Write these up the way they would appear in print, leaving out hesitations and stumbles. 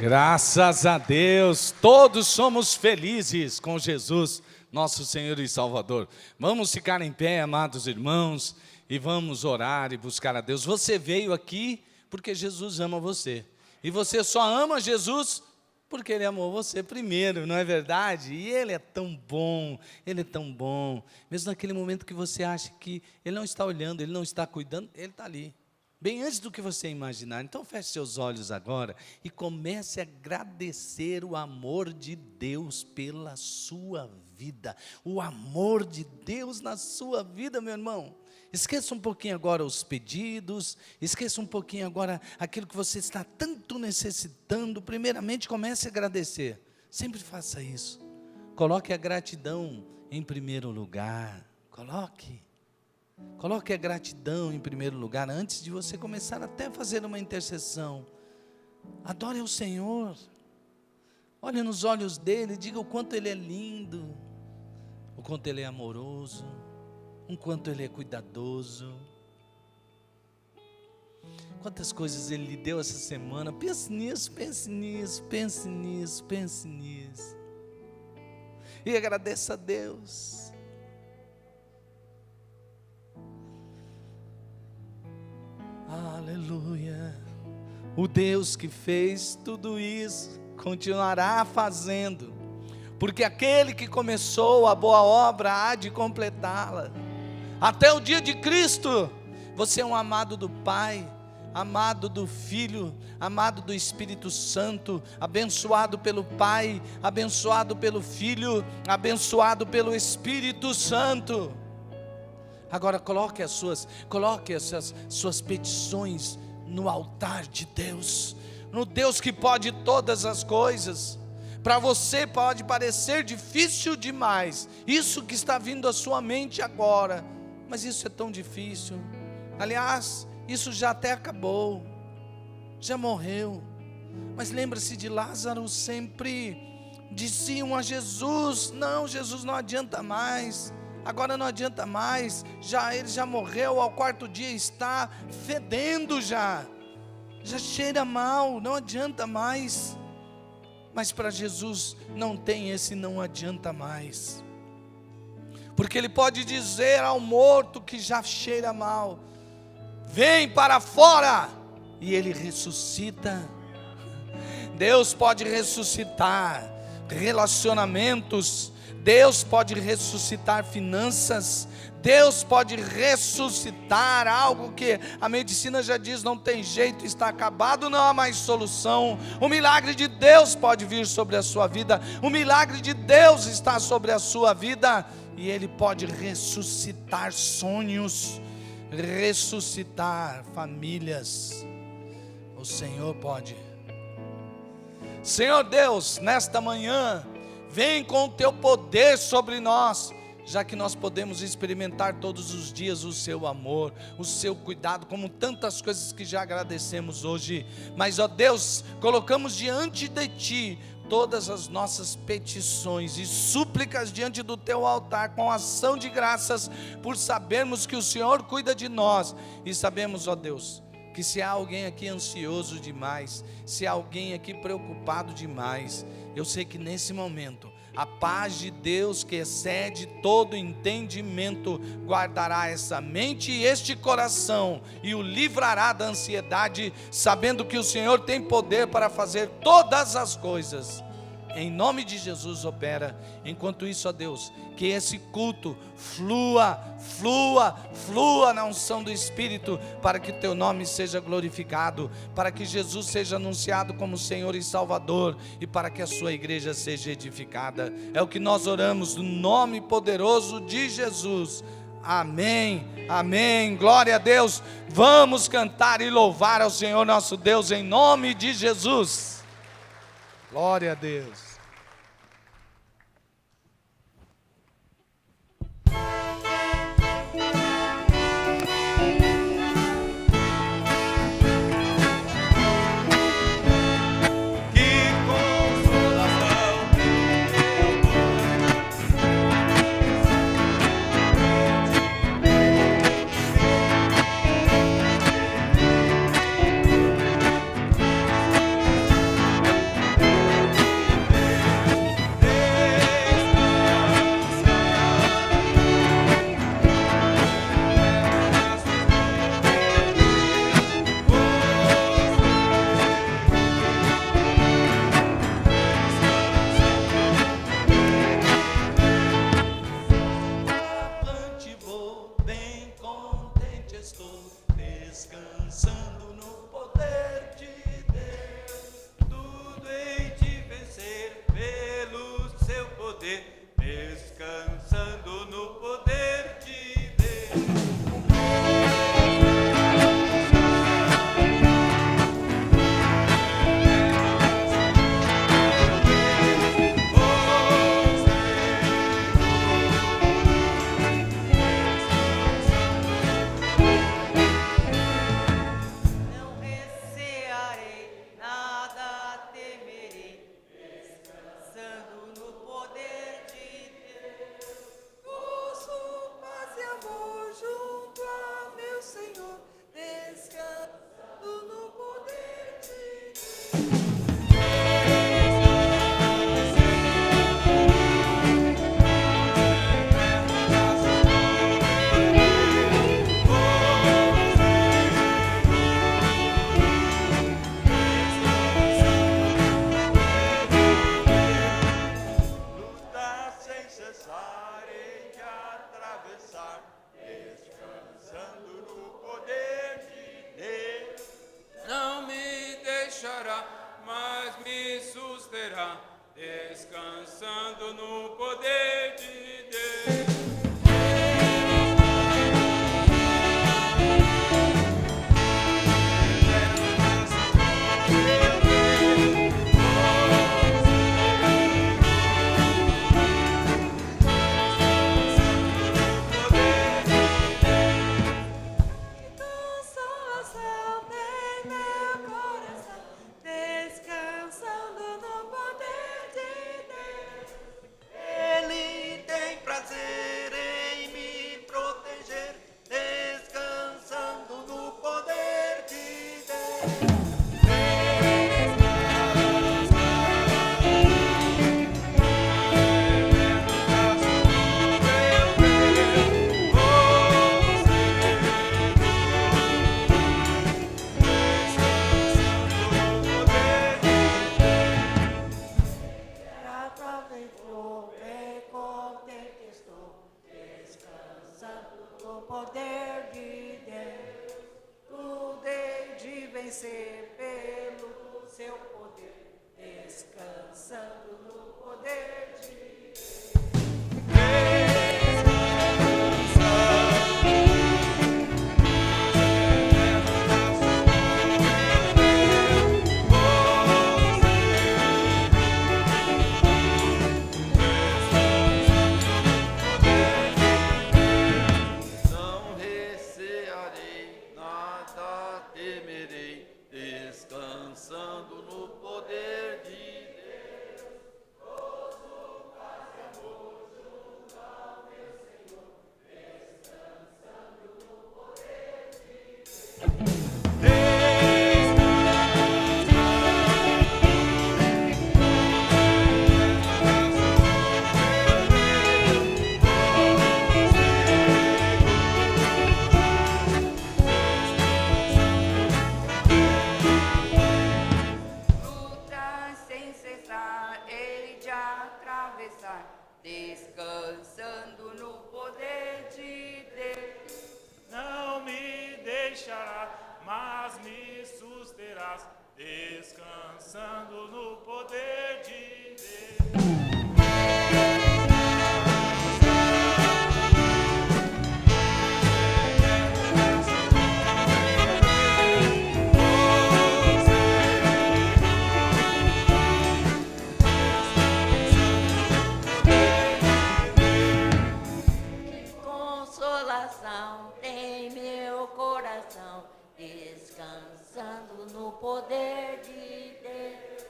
Graças a Deus, todos somos felizes com Jesus, nosso Senhor e Salvador. Vamos ficar em pé, amados irmãos, e vamos orar e buscar a Deus. Você veio aqui porque Jesus ama você. E você só ama Jesus porque Ele amou você primeiro, não é verdade? E Ele é tão bom, Ele é tão bom. Mesmo naquele momento que você acha que Ele não está olhando, Ele não está cuidando, Ele está ali. Bem antes do que você imaginar. Então feche seus olhos agora e comece a agradecer o amor de Deus pela sua vida. O amor de Deus na sua vida, meu irmão. Esqueça um pouquinho agora os pedidos, esqueça um pouquinho agora aquilo que você está tanto necessitando. Primeiramente comece a agradecer. Sempre faça isso. Coloque a gratidão em primeiro lugar. Coloque a gratidão em primeiro lugar, antes de você começar até a fazer uma intercessão. Adore ao Senhor. Olhe nos olhos dEle, diga o quanto Ele é lindo, o quanto Ele é amoroso, o quanto Ele é cuidadoso. Quantas coisas Ele lhe deu essa semana. Pense nisso, pense nisso, pense nisso, pense nisso. E agradeça a Deus. Aleluia. O Deus que fez tudo isso continuará fazendo, porque aquele que começou a boa obra há de completá-la até o dia de Cristo. Você é um amado do Pai, amado do Filho, amado do Espírito Santo, abençoado pelo Pai, abençoado pelo Filho, abençoado pelo Espírito Santo. Agora coloque essas suas petições no altar de Deus, no Deus que pode todas as coisas. Para você pode parecer difícil demais, isso que está vindo à sua mente agora, mas isso é tão difícil. Aliás, isso já até acabou, já morreu. Mas lembra-se de Lázaro, sempre diziam a Jesus: não, Jesus, não adianta mais. Agora não adianta mais, ele já morreu, ao quarto dia está fedendo já cheira mal, não adianta mais. Mas para Jesus não tem esse não adianta mais, porque Ele pode dizer ao morto que já cheira mal: vem para fora, e ele ressuscita. Deus pode ressuscitar relacionamentos, Deus pode ressuscitar finanças, Deus pode ressuscitar algo que a medicina já diz não tem jeito, está acabado, não há mais solução. O milagre de Deus pode vir sobre a sua vida, o milagre de Deus está sobre a sua vida, e Ele pode ressuscitar sonhos, ressuscitar famílias. O Senhor pode. Senhor Deus, nesta manhã, vem com o teu poder sobre nós, já que nós podemos experimentar todos os dias o seu amor, o seu cuidado, como tantas coisas que já agradecemos hoje. Mas, ó Deus, colocamos diante de Ti todas as nossas petições e súplicas diante do teu altar, com ação de graças, por sabermos que o Senhor cuida de nós. E sabemos, ó Deus, que se há alguém aqui ansioso demais, se há alguém aqui preocupado demais, eu sei que nesse momento a paz de Deus, que excede todo entendimento, guardará essa mente e este coração e o livrará da ansiedade, sabendo que o Senhor tem poder para fazer todas as coisas. Em nome de Jesus opera. Enquanto isso, ó Deus, que esse culto flua na unção do Espírito, para que o teu nome seja glorificado, para que Jesus seja anunciado como Senhor e Salvador, e para que a sua igreja seja edificada. É o que nós oramos no nome poderoso de Jesus. Amém, amém, glória a Deus. Vamos cantar e louvar ao Senhor nosso Deus em nome de Jesus. Glória a Deus. cessarei de atravessar, descansando no poder de Deus. Não me deixará, mas me susterá, descansando no poder de Deus. Ele tem prazer em me proteger, descansando no poder de Deus. Aproveitou, bem contente estou, descansando no poder de Deus. Tudo hei de vencer pelo seu poder, descansando no poder de Deus. Não recearei, nada temerei, descansando no poder de Deus. Lutas sem cessar, hei de atravessar, descansando no poder de Deus. Não me deixará, mas me susterás, descansando no poder de Deus. Que consolação tem meu coração, descansando no poder de Deus.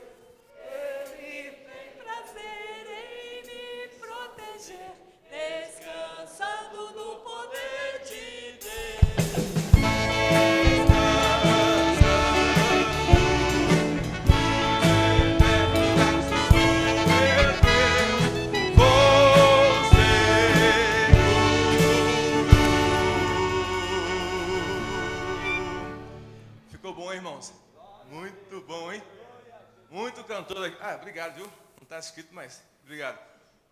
Ele tem prazer em me proteger, descansando no poder de Deus. Ficou bom, hein, irmãos? Muito bom, hein? Muito cantor aqui. Ah, obrigado, viu? Não está escrito, mas obrigado.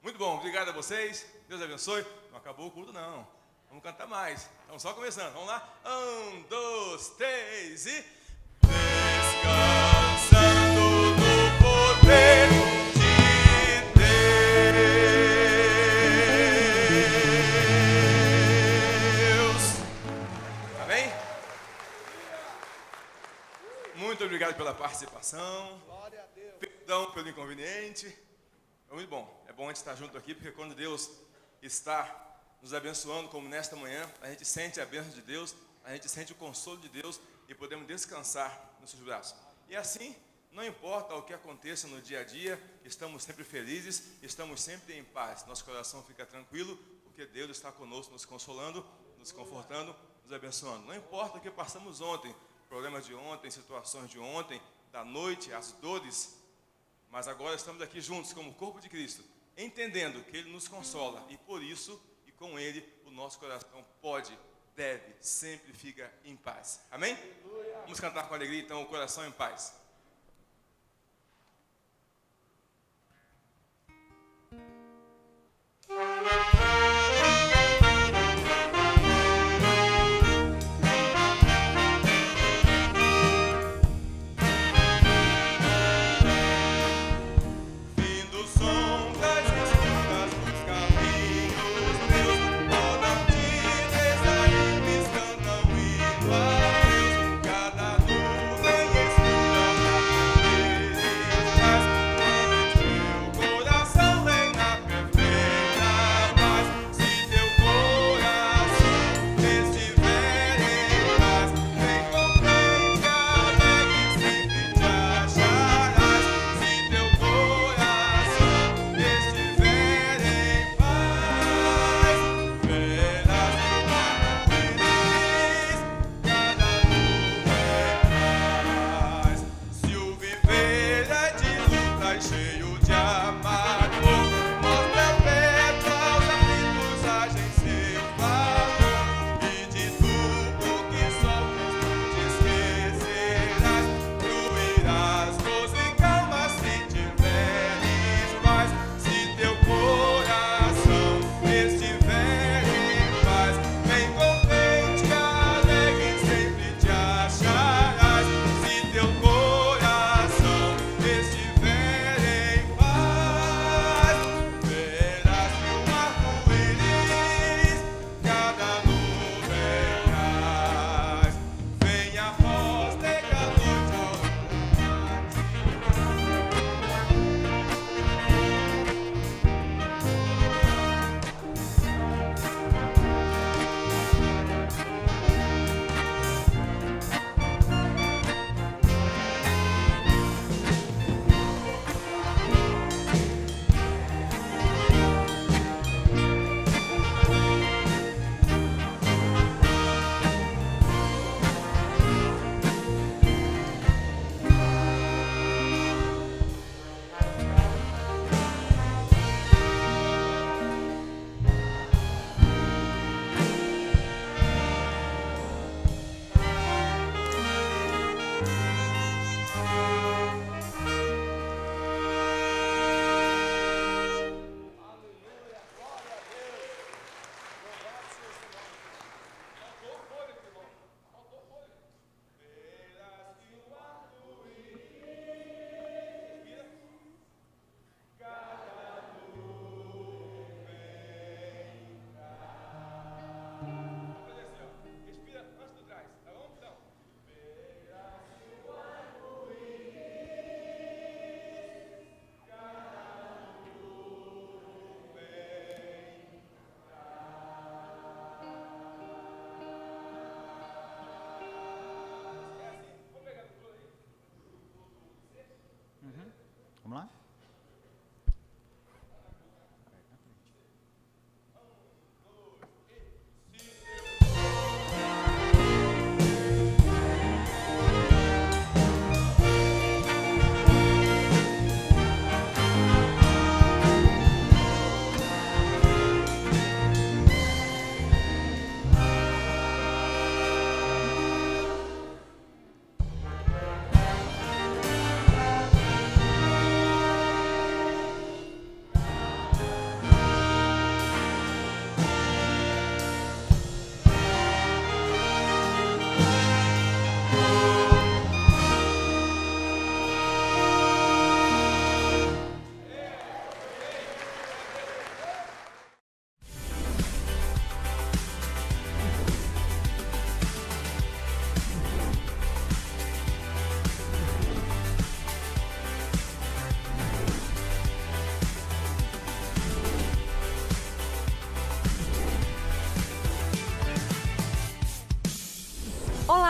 Muito bom, obrigado a vocês. Deus abençoe. Não acabou o culto, não. Vamos cantar mais. Estamos só começando. Vamos lá? 1, 2, 3 e... Descansando no poder de Deus. Amém? Muito obrigado pela participação. Perdão pelo inconveniente. É muito bom. É bom a gente estar junto aqui, porque quando Deus está nos abençoando, como nesta manhã, a gente sente a bênção de Deus, a gente sente o consolo de Deus e podemos descansar nos seus braços. E assim, não importa o que aconteça no dia a dia, estamos sempre felizes, estamos sempre em paz. Nosso coração fica tranquilo, porque Deus está conosco, nos consolando, nos confortando, nos abençoando. Não importa o que passamos ontem, problemas de ontem, situações de ontem, da noite, as dores, mas agora estamos aqui juntos como corpo de Cristo, entendendo que Ele nos consola e por isso, e com Ele, o nosso coração pode, deve, sempre fica em paz. Amém? Vamos cantar com alegria então, o coração em paz.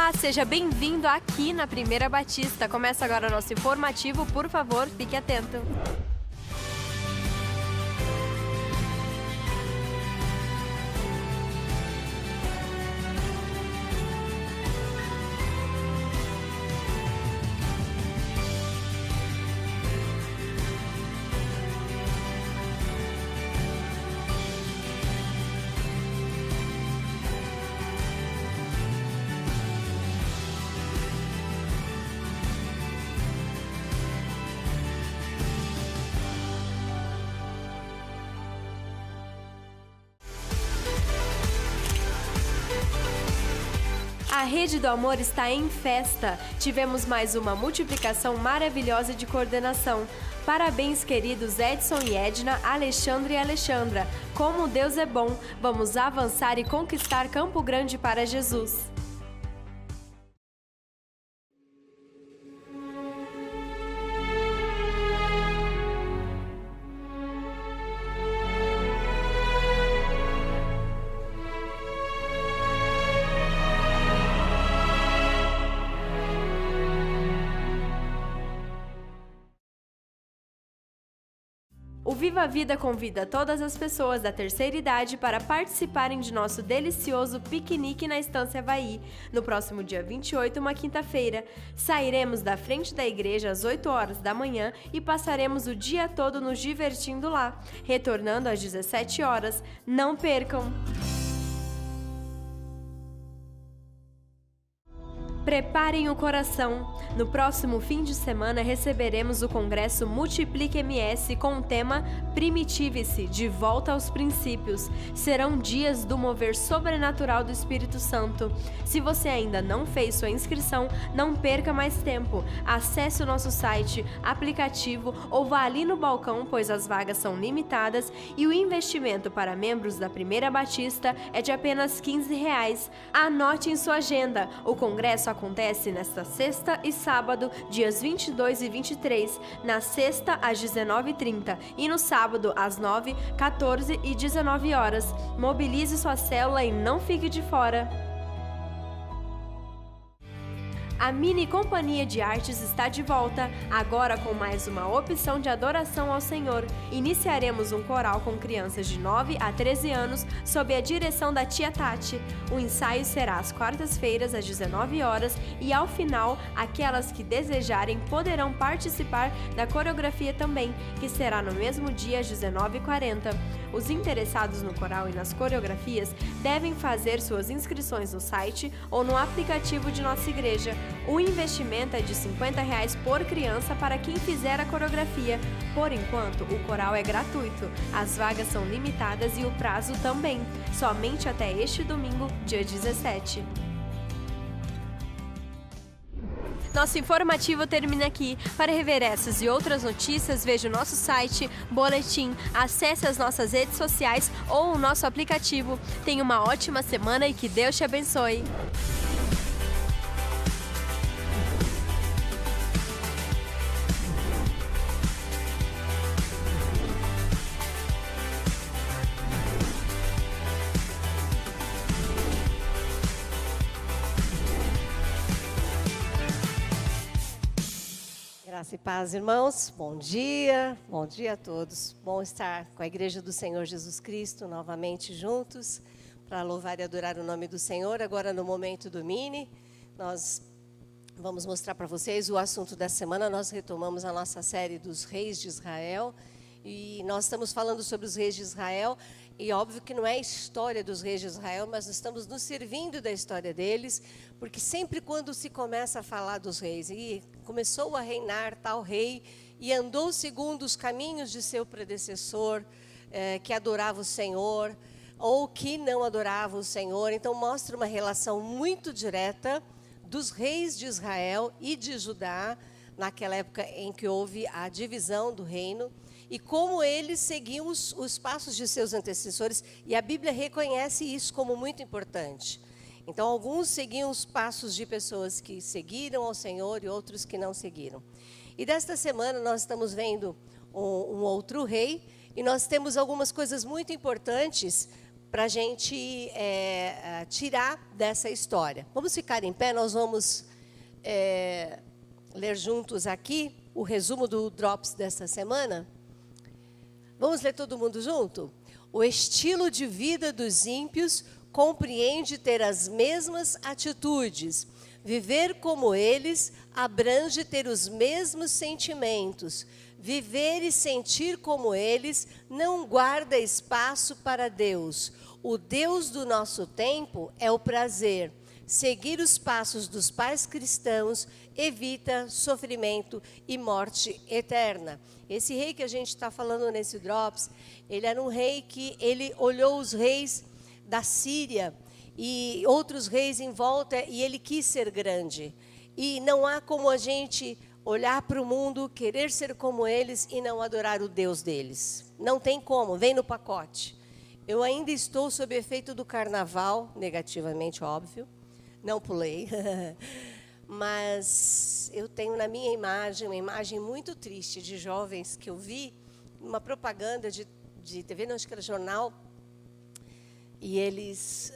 Olá, seja bem-vindo aqui na Primeira Batista. Começa agora o nosso informativo, por favor, fique atento. A Rede do Amor está em festa. Tivemos mais uma multiplicação maravilhosa de coordenação. Parabéns, queridos Edson e Edna, Alexandre e Alexandra. Como Deus é bom, vamos avançar e conquistar Campo Grande para Jesus. O Viva a Vida convida todas as pessoas da terceira idade para participarem de nosso delicioso piquenique na Estância Havaí, no próximo dia 28, uma quinta-feira. Sairemos da frente da igreja às 8 horas da manhã e passaremos o dia todo nos divertindo lá, retornando às 17 horas. Não percam! Preparem o coração. No próximo fim de semana receberemos o Congresso Multiplique MS com o tema Primitive-se, de volta aos princípios. Serão dias do mover sobrenatural do Espírito Santo. Se você ainda não fez sua inscrição, não perca mais tempo. Acesse o nosso site, aplicativo ou vá ali no balcão, pois as vagas são limitadas e o investimento para membros da Primeira Batista é de apenas R$15. Anote em sua agenda. O congresso acontece nesta sexta e sábado, dias 22 e 23, na sexta às 19h30 e no sábado às 9, 14 e 19 horas. Mobilize sua célula e não fique de fora. A Mini Companhia de Artes está de volta, agora com mais uma opção de adoração ao Senhor. Iniciaremos um coral com crianças de 9 a 13 anos, sob a direção da tia Tati. O ensaio será às quartas-feiras, às 19 horas, e ao final, aquelas que desejarem poderão participar da coreografia também, que será no mesmo dia, às 19h40. Os interessados no coral e nas coreografias devem fazer suas inscrições no site ou no aplicativo de nossa igreja. O investimento é de R$50 por criança para quem fizer a coreografia. Por enquanto, o coral é gratuito. As vagas são limitadas e o prazo também. Somente até este domingo, dia 17. Nosso informativo termina aqui. Para rever essas e outras notícias, veja o nosso site, boletim, acesse as nossas redes sociais ou o nosso aplicativo. Tenha uma ótima semana e que Deus te abençoe. Graça e paz, irmãos. Bom dia a todos. Bom estar com a Igreja do Senhor Jesus Cristo novamente juntos para louvar e adorar o nome do Senhor. Agora no momento do Mini, nós vamos mostrar para vocês o assunto da semana. Nós retomamos a nossa série dos reis de Israel e nós estamos falando sobre os reis de Israel. E óbvio que não é a história dos reis de Israel, mas nós estamos nos servindo da história deles, porque sempre quando se começa a falar dos reis, e começou a reinar tal rei, e andou segundo os caminhos de seu predecessor, que adorava o Senhor, ou que não adorava o Senhor, então mostra uma relação muito direta dos reis de Israel e de Judá, naquela época em que houve a divisão do reino, e como eles seguiam os passos de seus antecessores, e a Bíblia reconhece isso como muito importante. Então, alguns seguiam os passos de pessoas que seguiram ao Senhor e outros que não seguiram. E desta semana nós estamos vendo um outro rei, e nós temos algumas coisas muito importantes para a gente tirar dessa história. Vamos ficar em pé, nós vamos ler juntos aqui o resumo do Drops desta semana. Vamos ler todo mundo junto? O estilo de vida dos ímpios compreende ter as mesmas atitudes. Viver como eles abrange ter os mesmos sentimentos. Viver e sentir como eles não guarda espaço para Deus. O Deus do nosso tempo é o prazer. Seguir os passos dos pais cristãos evita sofrimento e morte eterna. Esse rei que a gente está falando nesse Drops, ele era um rei que ele olhou os reis da Síria e outros reis em volta e ele quis ser grande. E não há como a gente olhar para o mundo, querer ser como eles e não adorar o Deus deles. Não tem como, vem no pacote. Eu ainda estou sob efeito do carnaval, negativamente, óbvio. Não pulei. Mas eu tenho na minha imagem, uma imagem muito triste de jovens que eu vi, uma propaganda de TV, não, acho que era jornal, e eles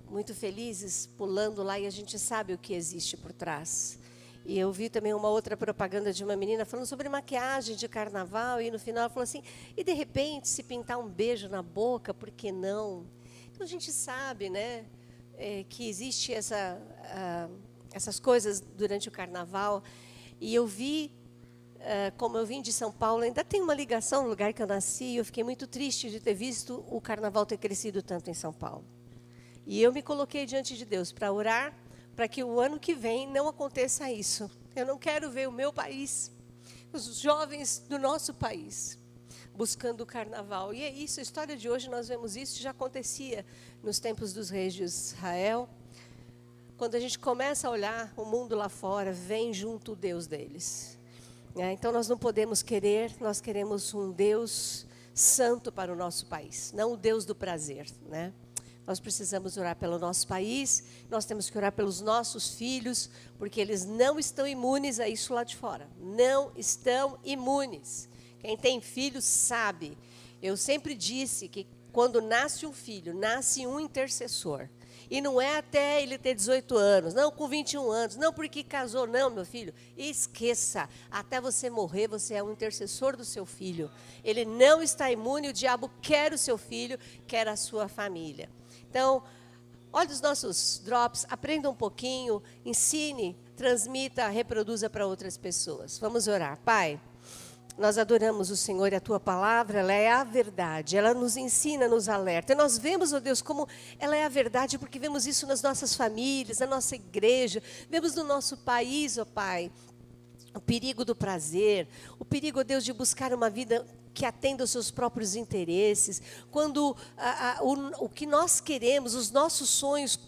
muito felizes, pulando lá, e a gente sabe o que existe por trás. E eu vi também uma outra propaganda de uma menina falando sobre maquiagem de carnaval, e no final ela falou assim, e de repente, se pintar um beijo na boca, por que não? Então a gente sabe, né, que existe essas coisas durante o carnaval. E eu vi, como eu vim de São Paulo, ainda tem uma ligação no lugar que eu nasci, e eu fiquei muito triste de ter visto o carnaval ter crescido tanto em São Paulo. E eu me coloquei diante de Deus para orar, para que o ano que vem não aconteça isso. Eu não quero ver o meu país, os jovens do nosso país, buscando o carnaval. E é isso, a história de hoje nós vemos isso, já acontecia nos tempos dos reis de Israel. Quando a gente começa a olhar o mundo lá fora, vem junto o Deus deles. Então nós não podemos querer, nós queremos um Deus santo para o nosso país, não o Deus do prazer, né? Nós precisamos orar pelo nosso país, nós temos que orar pelos nossos filhos, porque eles não estão imunes a isso lá de fora. Não estão imunes. Quem tem filhos sabe. Eu sempre disse que quando nasce um filho, nasce um intercessor. E não é até ele ter 18 anos, não com 21 anos, não porque casou, não, meu filho. Esqueça, até você morrer, você é um intercessor do seu filho. Ele não está imune, o diabo quer o seu filho, quer a sua família. Então, olhe os nossos drops, aprenda um pouquinho, ensine, transmita, reproduza para outras pessoas. Vamos orar. Pai, nós adoramos o Senhor e a Tua palavra, ela é a verdade, ela nos ensina, nos alerta. E nós vemos, ó Deus, como ela é a verdade, porque vemos isso nas nossas famílias, na nossa igreja, vemos no nosso país, ó Pai, o perigo do prazer, o perigo, ó Deus, de buscar uma vida que atenda aos seus próprios interesses, quando o que nós queremos, os nossos sonhos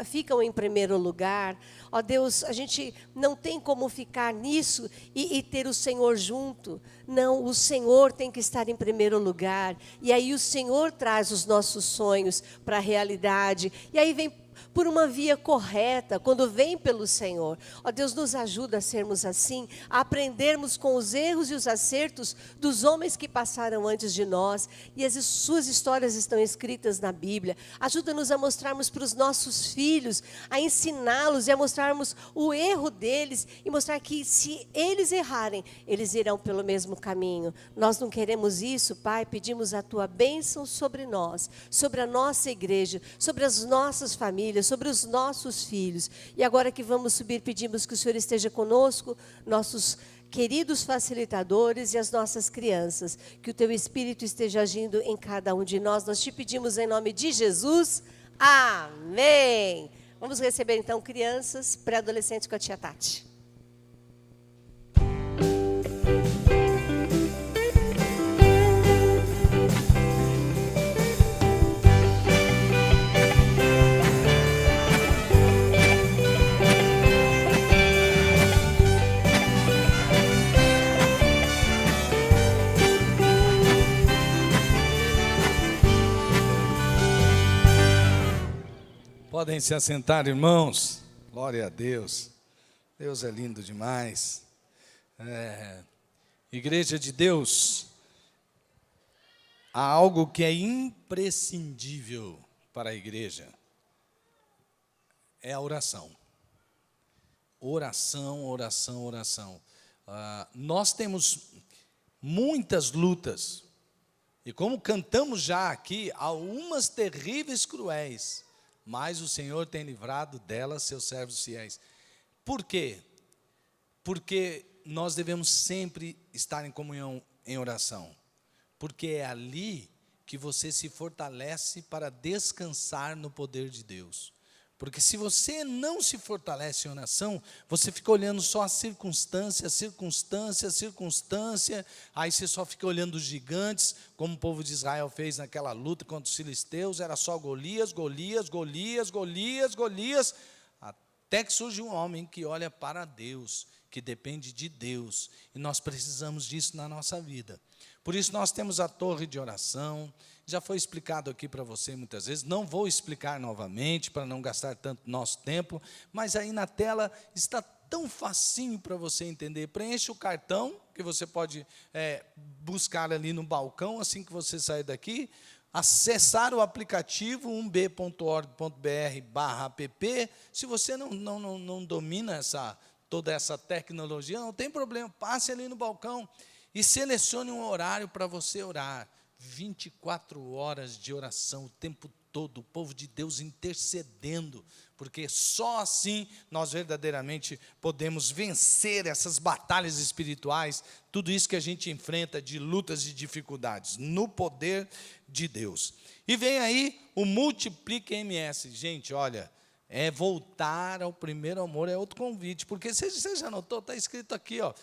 ficam em primeiro lugar. Ó Deus, a gente não tem como ficar nisso e ter o Senhor junto. Não, o Senhor tem que estar em primeiro lugar. E aí o Senhor traz os nossos sonhos para a realidade. E aí vem por uma via correta, quando vem pelo Senhor. Ó Deus, nos ajuda a sermos assim, a aprendermos com os erros e os acertos dos homens que passaram antes de nós, e as suas histórias estão escritas na Bíblia. Ajuda-nos a mostrarmos para os nossos filhos, a ensiná-los e a mostrarmos o erro deles, e mostrar que se eles errarem, eles irão pelo mesmo caminho. Nós não queremos isso, Pai, pedimos a Tua bênção sobre nós, sobre a nossa igreja, sobre as nossas famílias, sobre os nossos filhos. E agora que vamos subir, pedimos que o Senhor esteja conosco, nossos queridos facilitadores e as nossas crianças, que o Teu Espírito esteja agindo em cada um de nós. Nós te pedimos em nome de Jesus. Amém. Vamos receber então crianças, pré-adolescentes com a tia Tati. Podem se assentar, irmãos. Glória a Deus. Deus é lindo demais. Igreja de Deus, há algo que é imprescindível para a igreja é a oração. Oração, oração, oração. Nós temos muitas lutas, e como cantamos já aqui, algumas terríveis, cruéis, mas o Senhor tem livrado delas seus servos fiéis. Por quê? Porque nós devemos sempre estar em comunhão, em oração, porque é ali que você se fortalece para descansar no poder de Deus. Porque se você não se fortalece em oração, você fica olhando só a circunstância, aí você só fica olhando os gigantes, como o povo de Israel fez naquela luta contra os filisteus, era só Golias, até que surge um homem que olha para Deus, que depende de Deus, e nós precisamos disso na nossa vida. Por isso nós temos a torre de oração, já foi explicado aqui para você muitas vezes, não vou explicar novamente para não gastar tanto nosso tempo, mas aí na tela está tão facinho para você entender. Preencha o cartão, que você pode buscar ali no balcão, assim que você sair daqui, acessar o aplicativo 1b.org.br/app. Se você não domina toda essa tecnologia, não tem problema, passe ali no balcão e selecione um horário para você orar. 24 horas de oração o tempo todo, o povo de Deus intercedendo, porque só assim nós verdadeiramente podemos vencer essas batalhas espirituais, tudo isso que a gente enfrenta de lutas e dificuldades, no poder de Deus. E vem aí o Multiplica MS. Gente, olha, é voltar ao primeiro amor, é outro convite, porque você já notou, está escrito aqui, ó,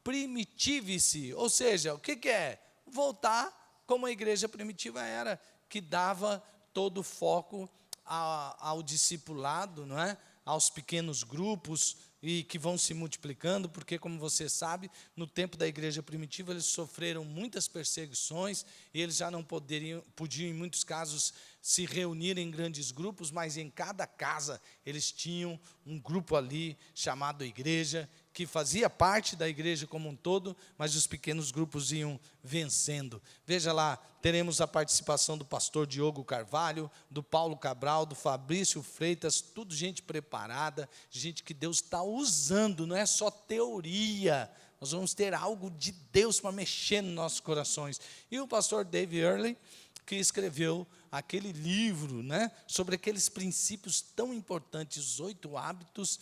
primitive-se, ou seja, o que é? Voltar como a igreja primitiva era, que dava todo o foco ao discipulado, não é? Aos pequenos grupos, e que vão se multiplicando, porque, como você sabe, no tempo da igreja primitiva, eles sofreram muitas perseguições, e eles já não podiam, em muitos casos, se reunir em grandes grupos, mas em cada casa eles tinham um grupo ali, chamado igreja, que fazia parte da igreja como um todo, mas os pequenos grupos iam vencendo. Veja lá, teremos a participação do pastor Diogo Carvalho, do Paulo Cabral, do Fabrício Freitas, tudo gente preparada, gente que Deus está usando, não é só teoria, nós vamos ter algo de Deus para mexer nos nossos corações. E o pastor Dave Earley, que escreveu aquele livro, né, sobre aqueles princípios tão importantes, os 8 hábitos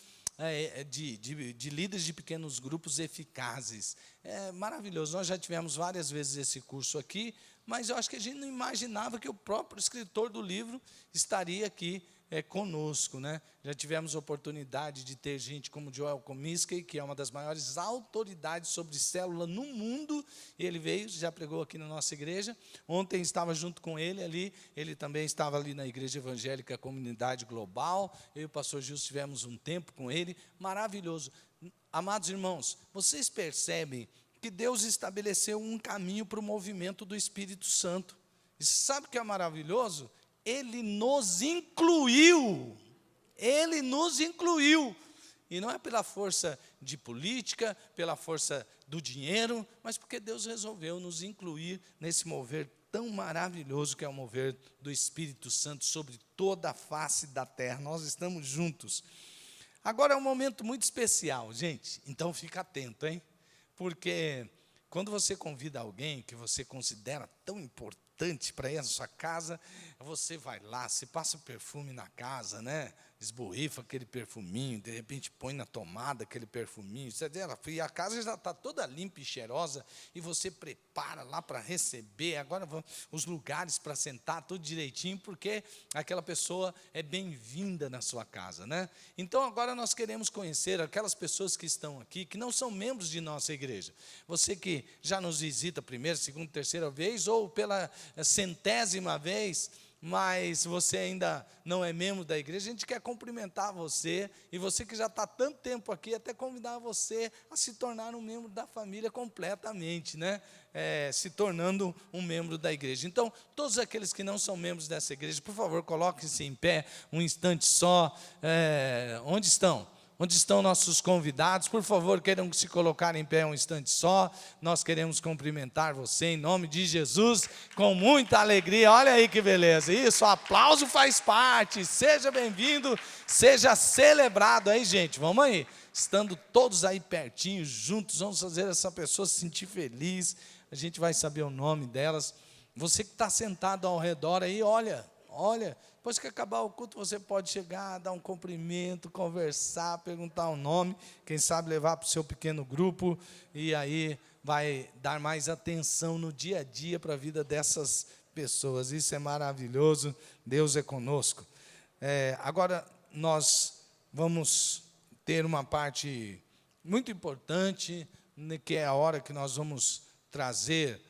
de líderes de pequenos grupos eficazes. É maravilhoso, nós já tivemos várias vezes esse curso aqui, mas eu acho que a gente não imaginava que o próprio escritor do livro estaria aqui conosco, né? Já tivemos oportunidade de ter gente como Joel Comiskey, que é uma das maiores autoridades sobre célula no mundo, e ele veio, já pregou aqui na nossa igreja. Ontem estava junto com ele ali, ele também estava ali na Igreja Evangélica Comunidade Global, eu e o pastor Gilson tivemos um tempo com ele, maravilhoso. Amados irmãos, vocês percebem que Deus estabeleceu um caminho para o movimento do Espírito Santo, e sabe o que é maravilhoso? Ele nos incluiu, e não é pela força de política, pela força do dinheiro, mas porque Deus resolveu nos incluir nesse mover tão maravilhoso que é o mover do Espírito Santo sobre toda a face da terra. Nós estamos juntos. Agora é um momento muito especial, gente, então fica atento, hein? Porque quando você convida alguém que você considera tão importante para ir à sua casa, você vai lá, você passa o perfume na casa, né? Esborrifa aquele perfuminho, de repente põe na tomada aquele perfuminho, e a casa já está toda limpa e cheirosa, e você prepara lá para receber, agora os lugares para sentar, tudo direitinho, porque aquela pessoa é bem-vinda na sua casa, né? Então agora nós queremos conhecer aquelas pessoas que estão aqui, que não são membros de nossa igreja. Você que já nos visita primeira, segunda, terceira vez, ou pela 100ª vez, mas você ainda não é membro da igreja, a gente quer cumprimentar você, e você que já está há tanto tempo aqui, até convidar você a se tornar um membro da família completamente, né? Se tornando um membro da igreja. Então, todos aqueles que não são membros dessa igreja, por favor, coloquem-se em pé um instante só. Onde estão? Onde estão nossos convidados? Por favor, queiram se colocar em pé um instante só. Nós queremos cumprimentar você em nome de Jesus, com muita alegria. Olha aí que beleza. Isso, o aplauso faz parte. Seja bem-vindo, seja celebrado aí, gente. Vamos aí. Estando todos aí pertinho, juntos, vamos fazer essa pessoa se sentir feliz. A gente vai saber o nome delas. Você que está sentado ao redor aí, olha. Depois que acabar o culto, você pode chegar, dar um cumprimento, conversar, perguntar o nome, quem sabe levar para o seu pequeno grupo, e aí vai dar mais atenção no dia a dia para a vida dessas pessoas. Isso é maravilhoso, Deus é conosco. Agora, nós vamos ter uma parte muito importante, que é a hora que nós vamos trazer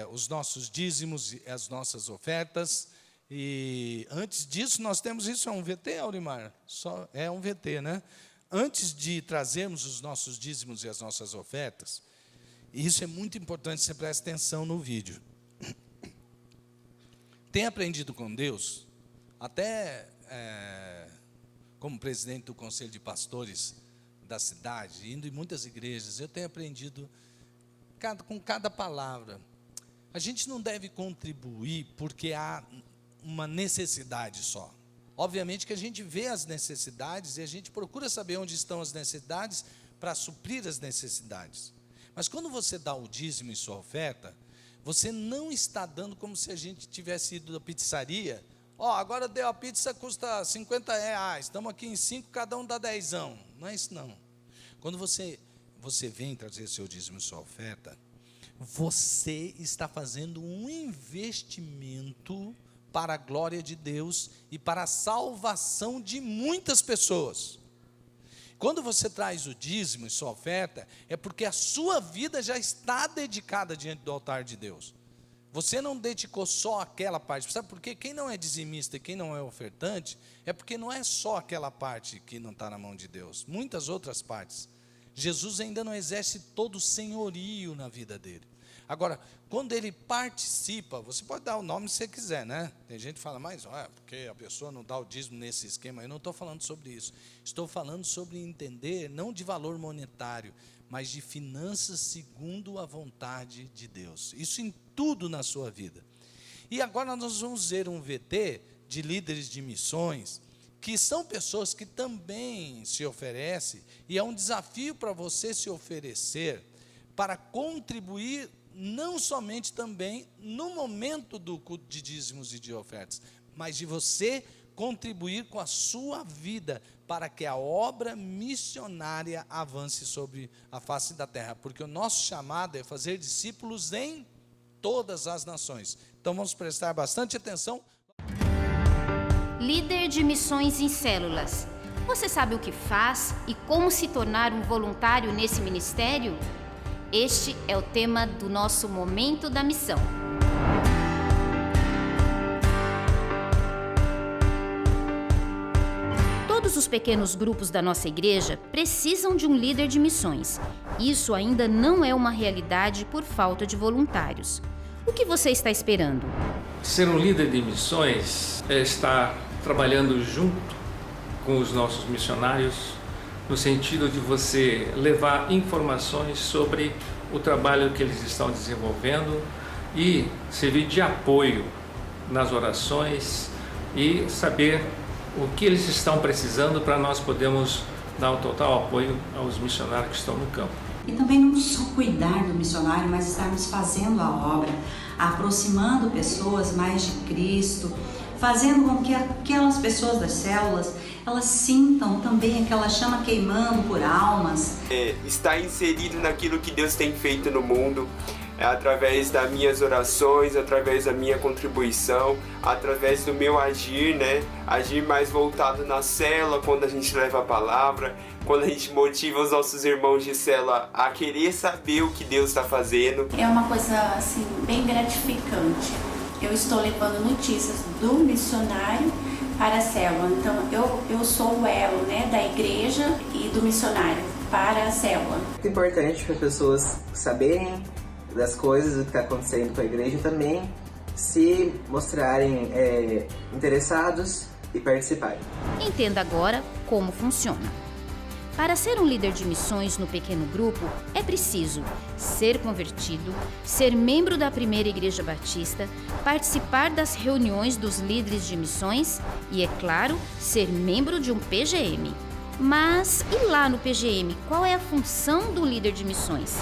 os nossos dízimos e as nossas ofertas. E antes disso, nós temos isso, é um VT, Aurimar? É um VT, né? Antes de trazermos os nossos dízimos e as nossas ofertas, isso é muito importante, você preste atenção no vídeo. Tem aprendido com Deus, até como presidente do Conselho de Pastores da cidade, indo em muitas igrejas, eu tenho aprendido com cada palavra. A gente não deve contribuir porque há uma necessidade só. Obviamente que a gente vê as necessidades e a gente procura saber onde estão as necessidades para suprir as necessidades. Mas quando você dá o dízimo e sua oferta, você não está dando como se a gente tivesse ido da pizzaria. Agora deu a pizza, custa R$50, estamos aqui em 5, cada um dá 10. Não é isso não. Quando você vem trazer seu dízimo e sua oferta, você está fazendo um investimento para a glória de Deus e para a salvação de muitas pessoas. Quando você traz o dízimo e sua oferta, é porque a sua vida já está dedicada diante do altar de Deus. Você não dedicou só aquela parte. Sabe por quê? Quem não é dizimista e quem não é ofertante, é porque não é só aquela parte que não está na mão de Deus. Muitas outras partes. Jesus ainda não exerce todo o senhorio na vida dele. Agora, quando ele participa, você pode dar o nome se você quiser, né? Tem gente que fala, mas porque a pessoa não dá o dízimo nesse esquema. Eu não estou falando sobre isso. Estou falando sobre entender, não de valor monetário, mas de finanças segundo a vontade de Deus. Isso em tudo na sua vida. E agora nós vamos ver um VT de líderes de missões, que são pessoas que também se oferecem, e é um desafio para você se oferecer, para contribuir não somente também no momento do culto de dízimos e de ofertas, mas de você contribuir com a sua vida para que a obra missionária avance sobre a face da terra, porque o nosso chamado é fazer discípulos em todas as nações. Então vamos prestar bastante atenção. Líder de missões em células. Você sabe o que faz e como se tornar um voluntário nesse ministério? Este é o tema do nosso Momento da Missão. Todos os pequenos grupos da nossa igreja precisam de um líder de missões. Isso ainda não é uma realidade por falta de voluntários. O que você está esperando? Ser um líder de missões é estar trabalhando junto com os nossos missionários, no sentido de você levar informações sobre o trabalho que eles estão desenvolvendo e servir de apoio nas orações e saber o que eles estão precisando para nós podermos dar o total apoio aos missionários que estão no campo. E também não só cuidar do missionário, mas estarmos fazendo a obra, aproximando pessoas mais de Cristo, fazendo com que aquelas pessoas das células, elas sintam também aquela chama queimando por almas. Estar inserido naquilo que Deus tem feito no mundo, através das minhas orações, através da minha contribuição, através do meu agir, né? Agir mais voltado na célula, quando a gente leva a palavra, quando a gente motiva os nossos irmãos de célula a querer saber o que Deus está fazendo. É uma coisa assim bem gratificante. Eu estou levando notícias do missionário para a célula. Então eu sou o elo, né, da igreja e do missionário para a célula. É importante para as pessoas saberem das coisas, do que está acontecendo com a igreja, também se mostrarem interessados e participarem. Entenda agora como funciona. Para ser um líder de missões no pequeno grupo, é preciso ser convertido, ser membro da Primeira Igreja Batista, participar das reuniões dos líderes de missões e, é claro, ser membro de um PGM. Mas e lá no PGM, qual é a função do líder de missões?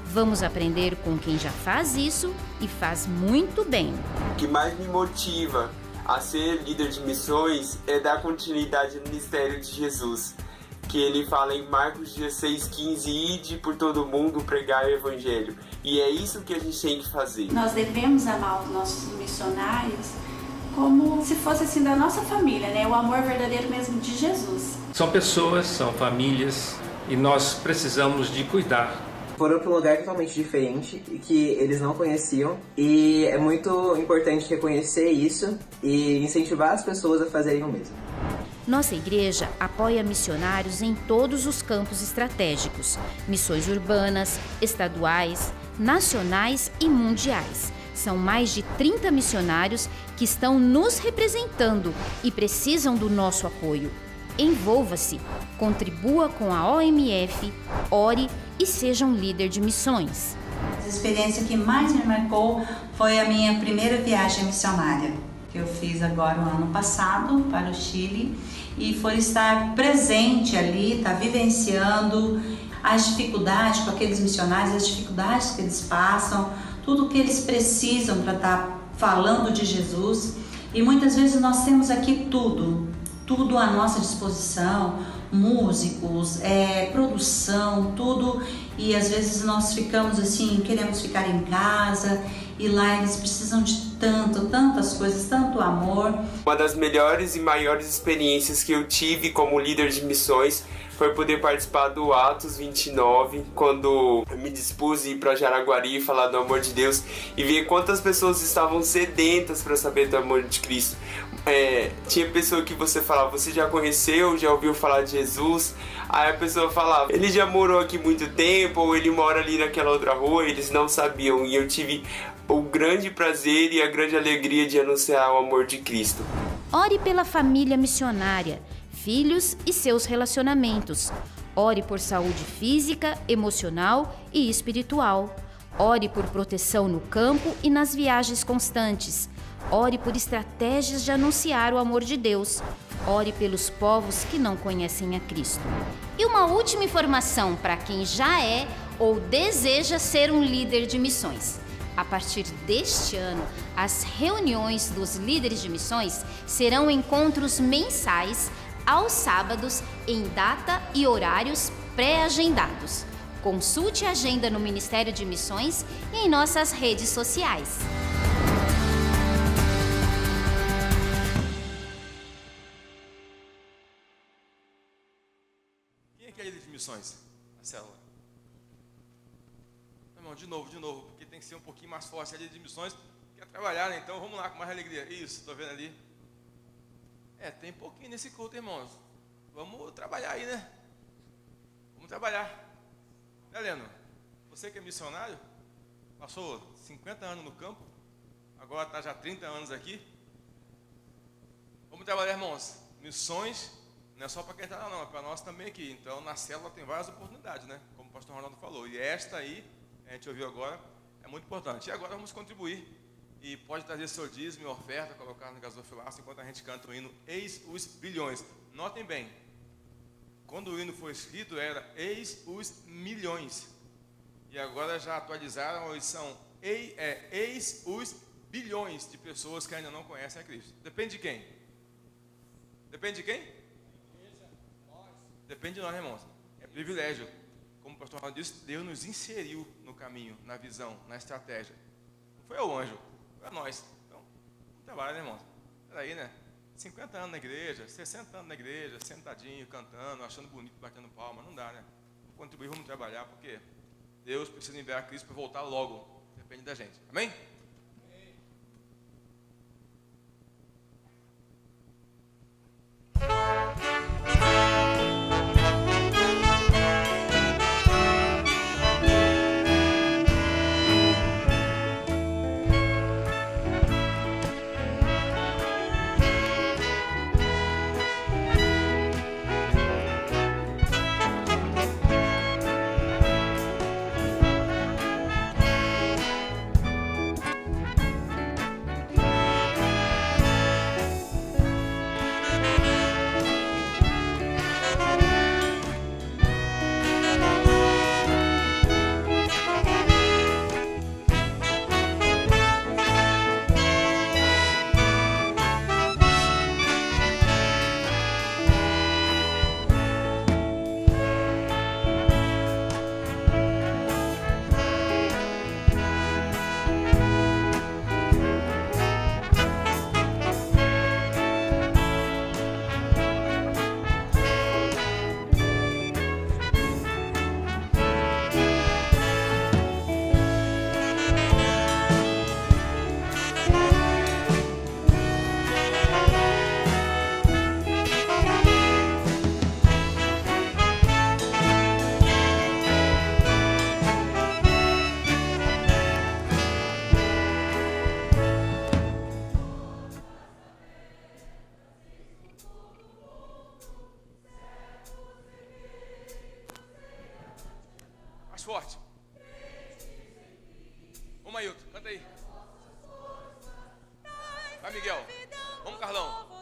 Vamos aprender com quem já faz isso e faz muito bem. O que mais me motiva a ser líder de missões é dar continuidade no ministério de Jesus, que ele fala em Marcos 16:15, ide por todo mundo pregar o evangelho. E é isso que a gente tem que fazer. Nós devemos amar os nossos missionários como se fosse assim da nossa família, né? O amor verdadeiro mesmo de Jesus. São pessoas, são famílias e nós precisamos de cuidar. Foram para um lugar totalmente diferente e que eles não conheciam, e é muito importante reconhecer isso e incentivar as pessoas a fazerem o mesmo. Nossa igreja apoia missionários em todos os campos estratégicos, missões urbanas, estaduais, nacionais e mundiais. São mais de 30 missionários que estão nos representando e precisam do nosso apoio. Envolva-se, contribua com a OMF, ore e seja um líder de missões. A experiência que mais me marcou foi a minha primeira viagem missionária, que eu fiz agora no ano passado para o Chile, e foi estar presente ali, estar vivenciando as dificuldades com aqueles missionários, as dificuldades que eles passam, tudo o que eles precisam para estar falando de Jesus. E muitas vezes nós temos aqui tudo à nossa disposição, músicos, produção, tudo, e às vezes nós ficamos assim, queremos ficar em casa, e lá eles precisam de tantas coisas, tanto amor. Uma das melhores e maiores experiências que eu tive como líder de missões foi poder participar do Atos 29, quando eu me dispus a ir para Jaraguari e falar do amor de Deus e ver quantas pessoas estavam sedentas para saber do amor de Cristo. Tinha pessoa que você falava, você já conheceu, já ouviu falar de Jesus? Aí a pessoa falava, ele já morou aqui muito tempo, ou ele mora ali naquela outra rua, eles não sabiam. E eu tive o grande prazer e a grande alegria de anunciar o amor de Cristo. Ore pela família missionária, filhos e seus relacionamentos. Ore por saúde física, emocional e espiritual. Ore por proteção no campo e nas viagens constantes. Ore por estratégias de anunciar o amor de Deus. Ore pelos povos que não conhecem a Cristo. E uma última informação para quem já é ou deseja ser um líder de missões. A partir deste ano, as reuniões dos líderes de missões serão encontros mensais aos sábados em data e horários pré-agendados. Consulte a agenda no Ministério de Missões e em nossas redes sociais. Quem é que é líder de missões? A célula. Irmão, de novo, porque tem que ser um pouquinho mais forte. A líder de missões quer trabalhar, né? Então vamos lá com mais alegria. Isso, estou vendo ali. Tem pouquinho nesse culto, irmãos. Vamos trabalhar aí, né? Vamos trabalhar. Né, Leno? Você que é missionário, passou 50 anos no campo, agora está já 30 anos aqui. Vamos trabalhar, irmãos. Missões não é só para quem está lá, não, é para nós também aqui. Então, na célula tem várias oportunidades, né? Como o pastor Ronaldo falou. E esta aí, a gente ouviu agora, é muito importante. E agora vamos contribuir. E pode trazer seu dízimo e oferta, colocar no gasofilaço, enquanto a gente canta o hino Eis os Bilhões. Notem bem, quando o hino foi escrito era Eis os Milhões. E agora já atualizaram, são Eis os Bilhões de pessoas que ainda não conhecem a Cristo. Depende de quem? Depende de quem? Depende de nós, irmãos. É privilégio. Como o pastor Ronaldo disse, Deus nos inseriu no caminho, na visão, na estratégia. Não foi ao anjo. Para nós. Então, vamos trabalhar, né, irmãos? Peraí, né? 50 anos na igreja, 60 anos na igreja, sentadinho, cantando, achando bonito, batendo palma. Não dá, né? Vamos contribuir, vamos trabalhar, porque Deus precisa enviar Cristo para voltar logo. Depende da gente. Amém? forte. Ô Mailton, canta aí. Vai, Miguel. Vamos, Carlão.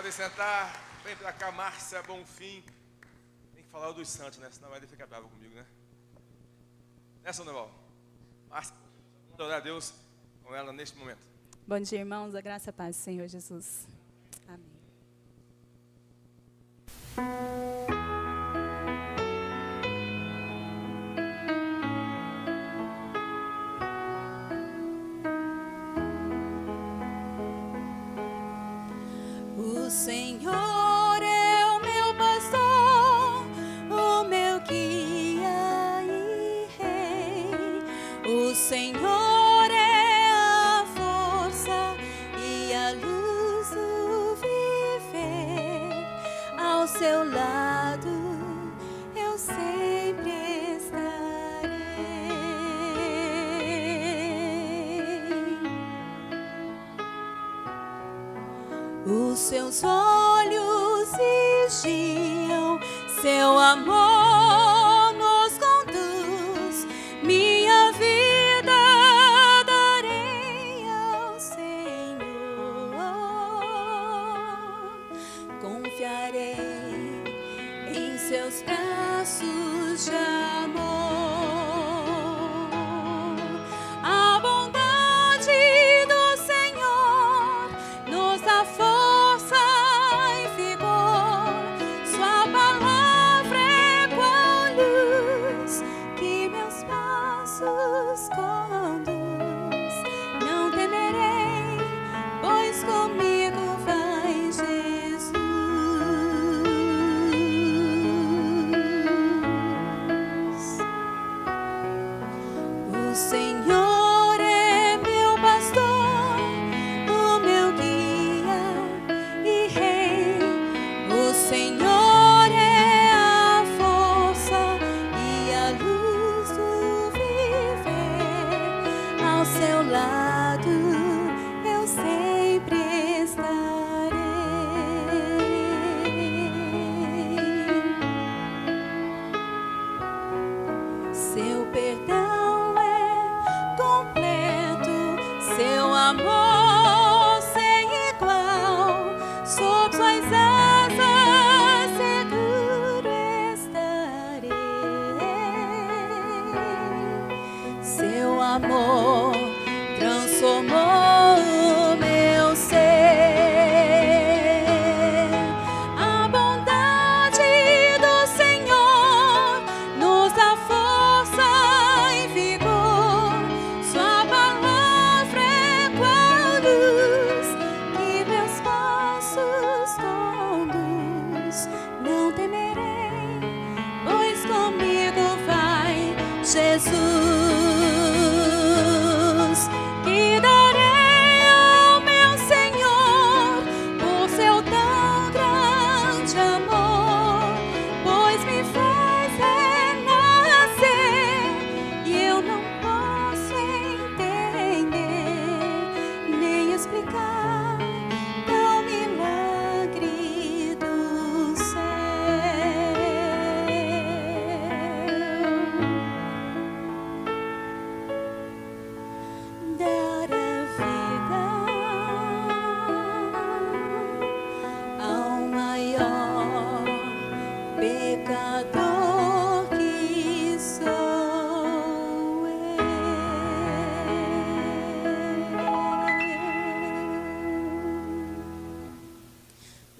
Sentar, vem pra cá, Márcia Bonfim. Tem que falar o dos santos, né? Senão vai ficar bravo comigo, né? Nessa, Noval. Márcia, vamos adorar a Deus com ela neste momento. Bom dia, irmãos. A graça e a paz do Senhor Jesus. Amém. O Senhor é o meu pastor, o meu guia e rei. O Senhor é a força e a luz do viver. Ao seu lado eu sempre estarei. Os seus olhos vigiam, seu amor nos conduz. Minha vida darei ao Senhor. Confiarei em seus braços de amor. A bondade do Senhor nos dá força e vigor. Sua palavra é qual luz que meus passos conduz. Não temerei, pois comigo vai Jesus.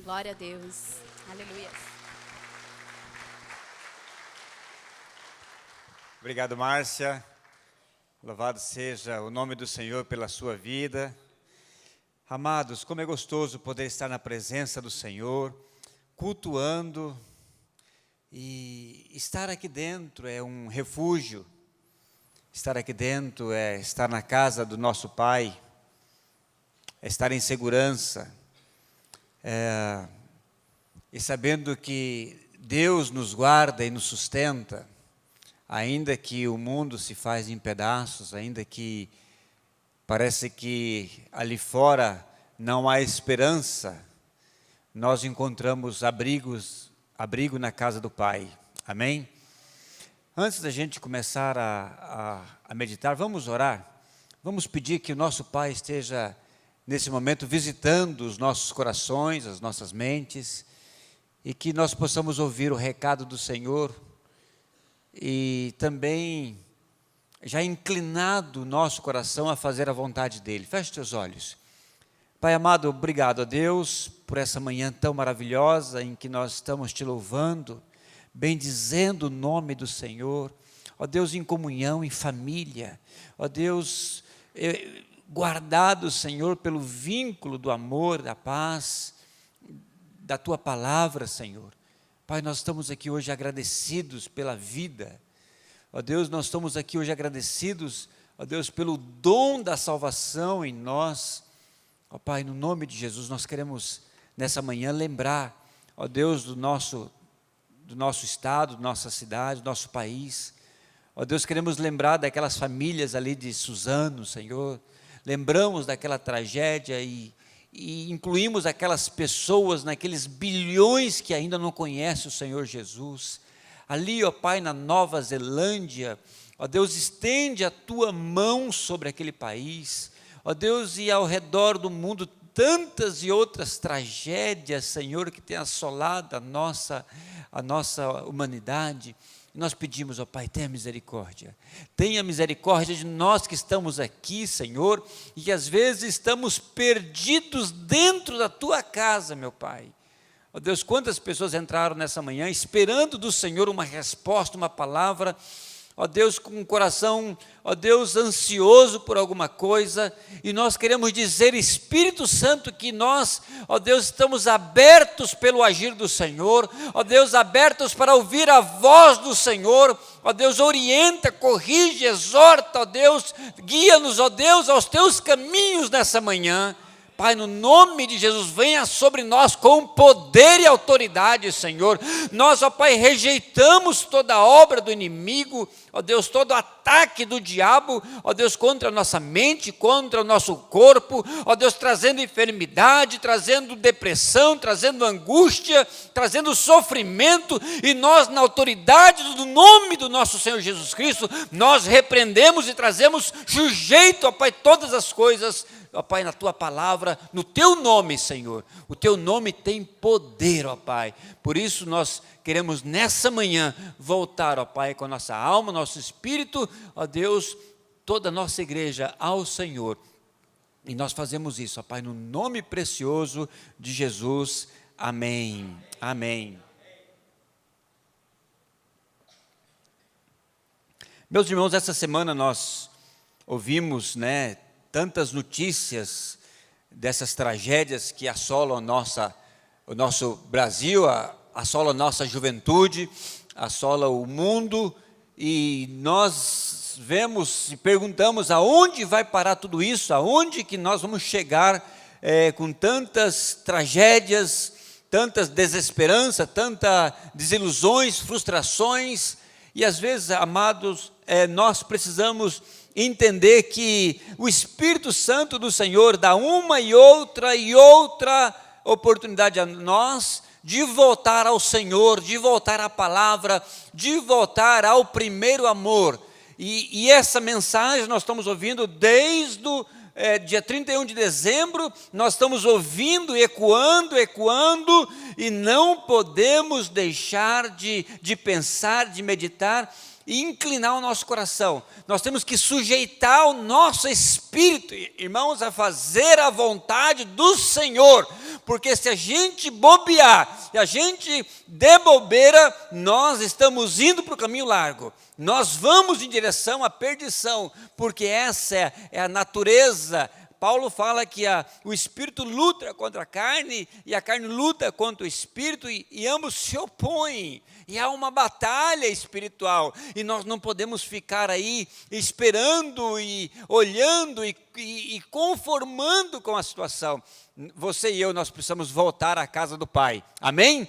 Glória a Deus. Aleluia. Obrigado, Márcia. Louvado seja o nome do Senhor pela sua vida. Amados, como é gostoso poder estar na presença do Senhor, cultuando, e estar aqui dentro é um refúgio. Estar aqui dentro é estar na casa do nosso Pai, é estar em segurança, e sabendo que Deus nos guarda e nos sustenta, ainda que o mundo se faz em pedaços, ainda que parece que ali fora não há esperança, nós encontramos abrigo na casa do Pai. Amém? Antes da gente começar a meditar, vamos orar. Vamos pedir que o nosso Pai esteja, nesse momento, visitando os nossos corações, as nossas mentes, e que nós possamos ouvir o recado do Senhor, e também já inclinado o nosso coração a fazer a vontade dEle. Feche teus olhos. Pai amado, obrigado a Deus por essa manhã tão maravilhosa em que nós estamos te louvando, bendizendo o nome do Senhor, ó Deus, em comunhão, em família, ó Deus, guardado, Senhor, pelo vínculo do amor, da paz, da Tua palavra, Senhor. Pai, nós estamos aqui hoje agradecidos pela vida, ó Deus, nós estamos aqui hoje agradecidos, ó Deus, pelo dom da salvação em nós, ó Pai, no nome de Jesus, nós queremos nessa manhã lembrar, ó Deus, do nosso estado, da nossa cidade, do nosso país, ó Deus, queremos lembrar daquelas famílias ali de Suzano, Senhor, lembramos daquela tragédia e incluímos aquelas pessoas naqueles bilhões que ainda não conhecem o Senhor Jesus, ali, ó Pai, na Nova Zelândia, ó Deus, estende a Tua mão sobre aquele país, ó Deus, e ao redor do mundo, tantas e outras tragédias, Senhor, que tem assolado a nossa humanidade. Nós pedimos, ó Pai, tenha misericórdia de nós que estamos aqui, Senhor, e que às vezes estamos perdidos dentro da Tua casa, meu Pai. Ó Deus, quantas pessoas entraram nessa manhã esperando do Senhor uma resposta, uma palavra, ó Deus, com um coração, ó Deus, ansioso por alguma coisa, e nós queremos dizer, Espírito Santo, que nós, ó Deus, estamos abertos pelo agir do Senhor, ó Deus, abertos para ouvir a voz do Senhor, ó Deus, orienta, corrige, exorta, ó Deus, guia-nos, ó Deus, aos Teus caminhos nessa manhã. Pai, no nome de Jesus, venha sobre nós com poder e autoridade, Senhor. Nós, ó Pai, rejeitamos toda obra do inimigo, ó Deus, todo ataque do diabo, ó Deus, contra a nossa mente, contra o nosso corpo, ó Deus, trazendo enfermidade, trazendo depressão, trazendo angústia, trazendo sofrimento, e nós, na autoridade do nome do nosso Senhor Jesus Cristo, nós repreendemos e trazemos sujeito, ó Pai, todas as coisas, ó Pai, na Tua palavra, no Teu nome, Senhor. O Teu nome tem poder, ó Pai. Por isso nós queremos nessa manhã voltar, ó Pai, com a nossa alma, nosso espírito, ó Deus, toda a nossa igreja ao Senhor. E nós fazemos isso, ó Pai, no nome precioso de Jesus. Amém. Amém. Meus irmãos, essa semana nós ouvimos, tantas notícias dessas tragédias que assolam o nosso Brasil, assolam a nossa juventude, assolam o mundo, e nós vemos e perguntamos aonde vai parar tudo isso, aonde que nós vamos chegar com tantas tragédias, tantas desesperanças, tantas desilusões, frustrações, e às vezes, amados, nós precisamos entender que o Espírito Santo do Senhor dá uma e outra oportunidade a nós de voltar ao Senhor, de voltar à palavra, de voltar ao primeiro amor. E essa mensagem nós estamos ouvindo desde o dia 31 de dezembro, nós estamos ouvindo, ecoando, e não podemos deixar de pensar, de meditar, e inclinar o nosso coração. Nós temos que sujeitar o nosso espírito, irmãos, a fazer a vontade do Senhor, porque se a gente bobear, se a gente der bobeira, nós estamos indo para o caminho largo. Nós vamos em direção à perdição, porque essa é a natureza. Paulo fala que o espírito luta contra a carne e a carne luta contra o espírito e ambos se opõem. E há uma batalha espiritual e nós não podemos ficar aí esperando e olhando e conformando com a situação. Você e eu, nós precisamos voltar à casa do Pai. Amém?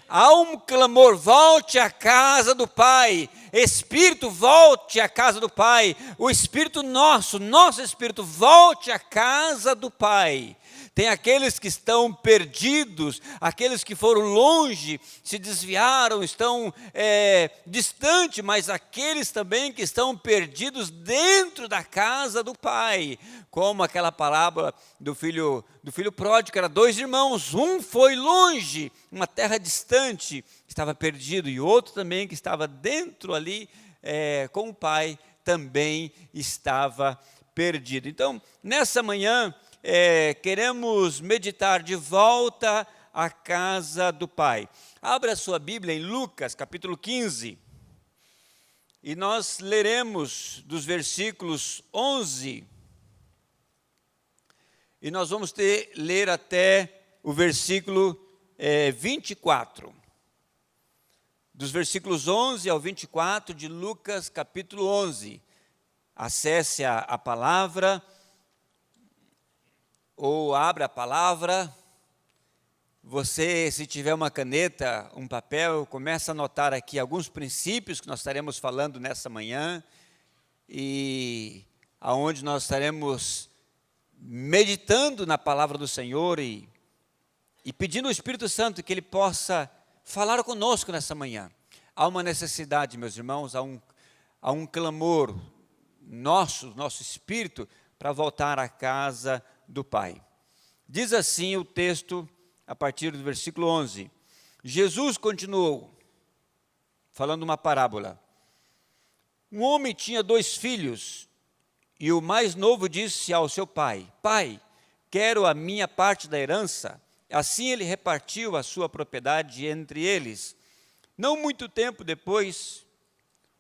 Há um clamor, volte à casa do Pai. Espírito, volte à casa do Pai. O Espírito nosso Espírito, volte à casa do Pai. Tem aqueles que estão perdidos, aqueles que foram longe, se desviaram, estão distante, mas aqueles também que estão perdidos dentro da casa do Pai. Como aquela parábola do filho pródigo, que era 2 irmãos, um foi longe, uma terra distante, estava perdido, e outro também que estava dentro ali com o pai, também estava perdido. Então, nessa manhã, queremos meditar de volta à casa do Pai. Abra a sua Bíblia em Lucas, capítulo 15, e nós leremos dos versículos 11, e nós vamos ler até o versículo 24. Dos versículos 11 ao 24 de Lucas, capítulo 11. Acesse a palavra, ou abra a palavra. Você, se tiver uma caneta, um papel, começa a anotar aqui alguns princípios que nós estaremos falando nessa manhã, e aonde nós estaremos meditando na palavra do Senhor e pedindo ao Espírito Santo que Ele possa falar conosco nessa manhã. Há uma necessidade, meus irmãos, há um clamor nosso espírito, para voltar à casa do Pai. Diz assim o texto, a partir do versículo 11. Jesus continuou, falando uma parábola. Um homem tinha 2 filhos, e o mais novo disse ao seu pai: Pai, quero a minha parte da herança. Assim ele repartiu a sua propriedade entre eles. Não muito tempo depois,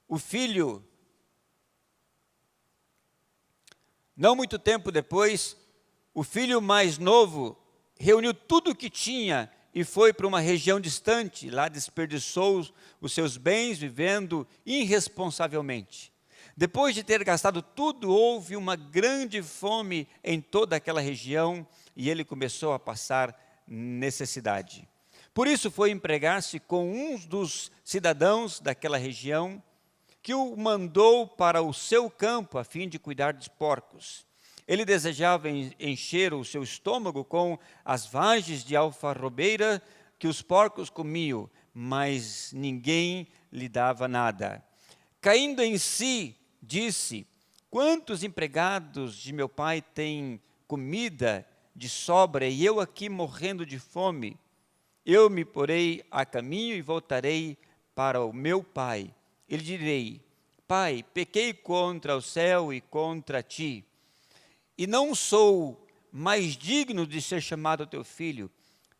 o filho mais novo reuniu tudo o que tinha e foi para uma região distante. Lá desperdiçou os seus bens vivendo irresponsavelmente. Depois de ter gastado tudo, houve uma grande fome em toda aquela região e ele começou a passar necessidade. Por isso foi empregar-se com um dos cidadãos daquela região, que o mandou para o seu campo a fim de cuidar dos porcos. Ele desejava encher o seu estômago com as vagens de alfarrobeira que os porcos comiam, mas ninguém lhe dava nada. Caindo em si, disse: quantos empregados de meu pai têm comida de sobra e eu aqui morrendo de fome? Eu me porei a caminho e voltarei para o meu pai. E lhe direi: Pai, pequei contra o céu e contra ti, e não sou mais digno de ser chamado teu filho.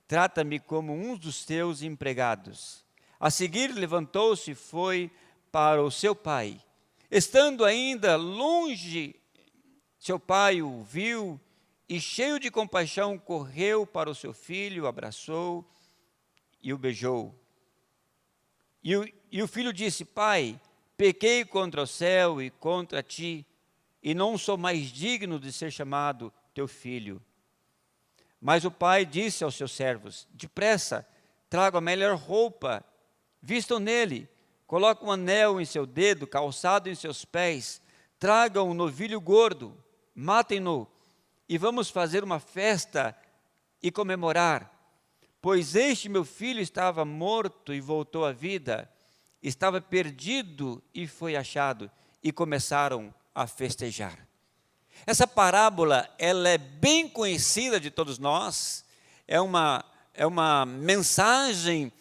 Trata-me como um dos teus empregados. A seguir levantou-se e foi para o seu pai. Estando ainda longe, seu pai o viu e, cheio de compaixão, correu para o seu filho, o abraçou e o beijou. E o filho disse: Pai, pequei contra o céu e contra ti, e não sou mais digno de ser chamado teu filho. Mas o pai disse aos seus servos: depressa, tragam a melhor roupa, vistam nele, coloquem um anel em seu dedo, calçado em seus pés, tragam um novilho gordo, matem-no, e vamos fazer uma festa e comemorar. Pois este meu filho estava morto e voltou à vida, estava perdido e foi achado, e começaram a festejar. Essa parábola, ela é bem conhecida de todos nós, é uma mensagem,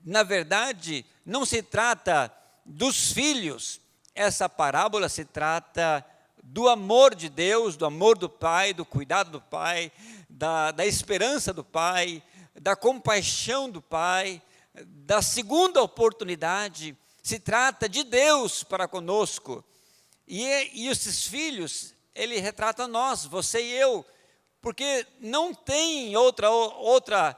na verdade, não se trata dos filhos, essa parábola se trata do amor de Deus, do amor do Pai, do cuidado do Pai, da esperança do Pai, da compaixão do Pai, da segunda oportunidade. Se trata de Deus para conosco. E esses filhos, ele retrata nós, você e eu, porque não tem outra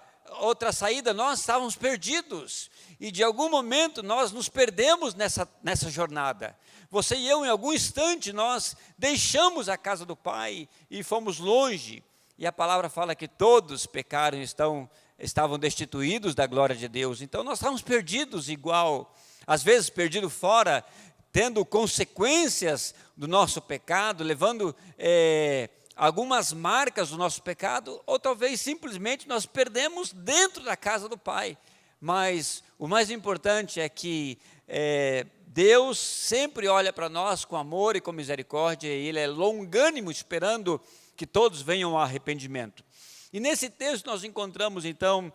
saída. Nós estávamos perdidos e de algum momento nós nos perdemos nessa jornada. Você e eu, em algum instante, nós deixamos a casa do Pai e fomos longe. E a palavra fala que todos pecaram e estavam destituídos da glória de Deus. Então nós estávamos perdidos igual, às vezes perdidos fora, tendo consequências do nosso pecado, levando algumas marcas do nosso pecado, ou talvez simplesmente nós perdemos dentro da casa do Pai. Mas o mais importante é que Deus sempre olha para nós com amor e com misericórdia, e Ele é longânimo, esperando que todos venham ao arrependimento. E nesse texto nós encontramos, então,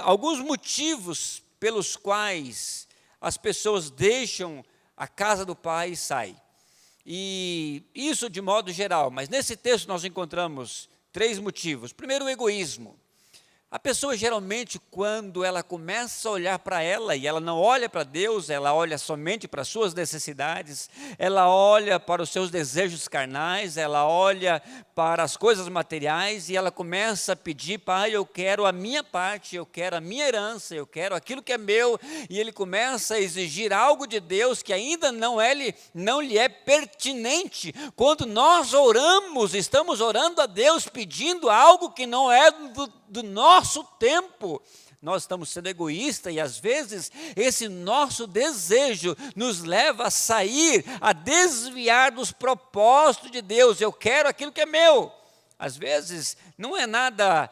alguns motivos pelos quais as pessoas deixam a casa do Pai e saem. E isso de modo geral, mas nesse texto nós encontramos 3 motivos. Primeiro, o egoísmo. A pessoa geralmente, quando ela começa a olhar para ela, e ela não olha para Deus, ela olha somente para as suas necessidades, ela olha para os seus desejos carnais, ela olha para as coisas materiais, e ela começa a pedir: Pai, eu quero a minha parte, eu quero a minha herança, eu quero aquilo que é meu, e ele começa a exigir algo de Deus que ainda não lhe é pertinente. Quando nós oramos, estamos orando a Deus pedindo algo que não é do nosso tempo, nós estamos sendo egoístas, e às vezes esse nosso desejo nos leva a sair, a desviar dos propósitos de Deus. Eu quero aquilo que é meu. Às vezes não é nada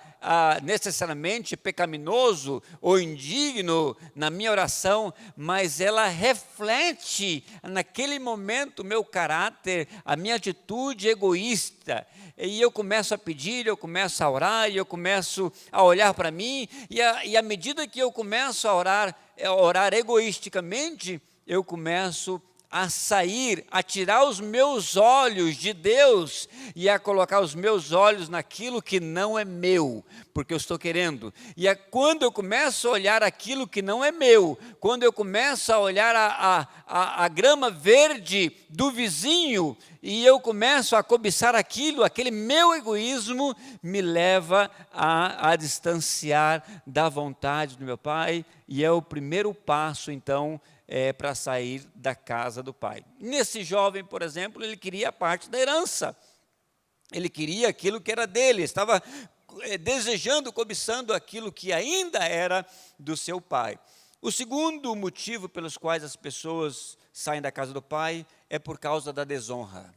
necessariamente pecaminoso ou indigno na minha oração, mas ela reflete naquele momento o meu caráter, a minha atitude egoísta. E eu começo a pedir, eu começo a orar, e eu começo a olhar para mim, e à medida que eu começo a orar egoisticamente, eu começo a sair, a tirar os meus olhos de Deus e a colocar os meus olhos naquilo que não é meu, porque eu estou querendo. E quando eu começo a olhar aquilo que não é meu, quando eu começo a olhar a grama verde do vizinho, e eu começo a cobiçar aquele meu egoísmo me leva a distanciar da vontade do meu Pai, e é o primeiro passo, então, para sair da casa do Pai. Nesse jovem, por exemplo, ele queria a parte da herança. Ele queria aquilo que era dele, estava desejando, cobiçando aquilo que ainda era do seu pai. O segundo motivo pelos quais as pessoas saem da casa do Pai é por causa da desonra.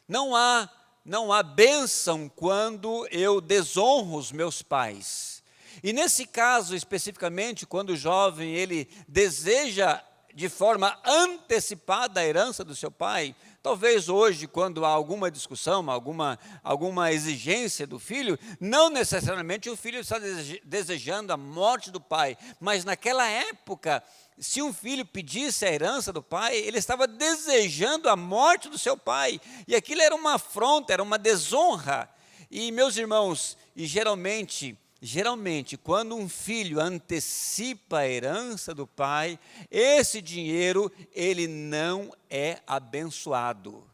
Não há bênção quando eu desonro os meus pais. E nesse caso especificamente, quando o jovem ele deseja de forma antecipada a herança do seu pai, talvez hoje, quando há alguma discussão, alguma exigência do filho, não necessariamente o filho está desejando a morte do pai, mas naquela época, se um filho pedisse a herança do pai, ele estava desejando a morte do seu pai, e aquilo era uma afronta, era uma desonra. E meus irmãos, geralmente, quando um filho antecipa a herança do pai, esse dinheiro, ele não é abençoado.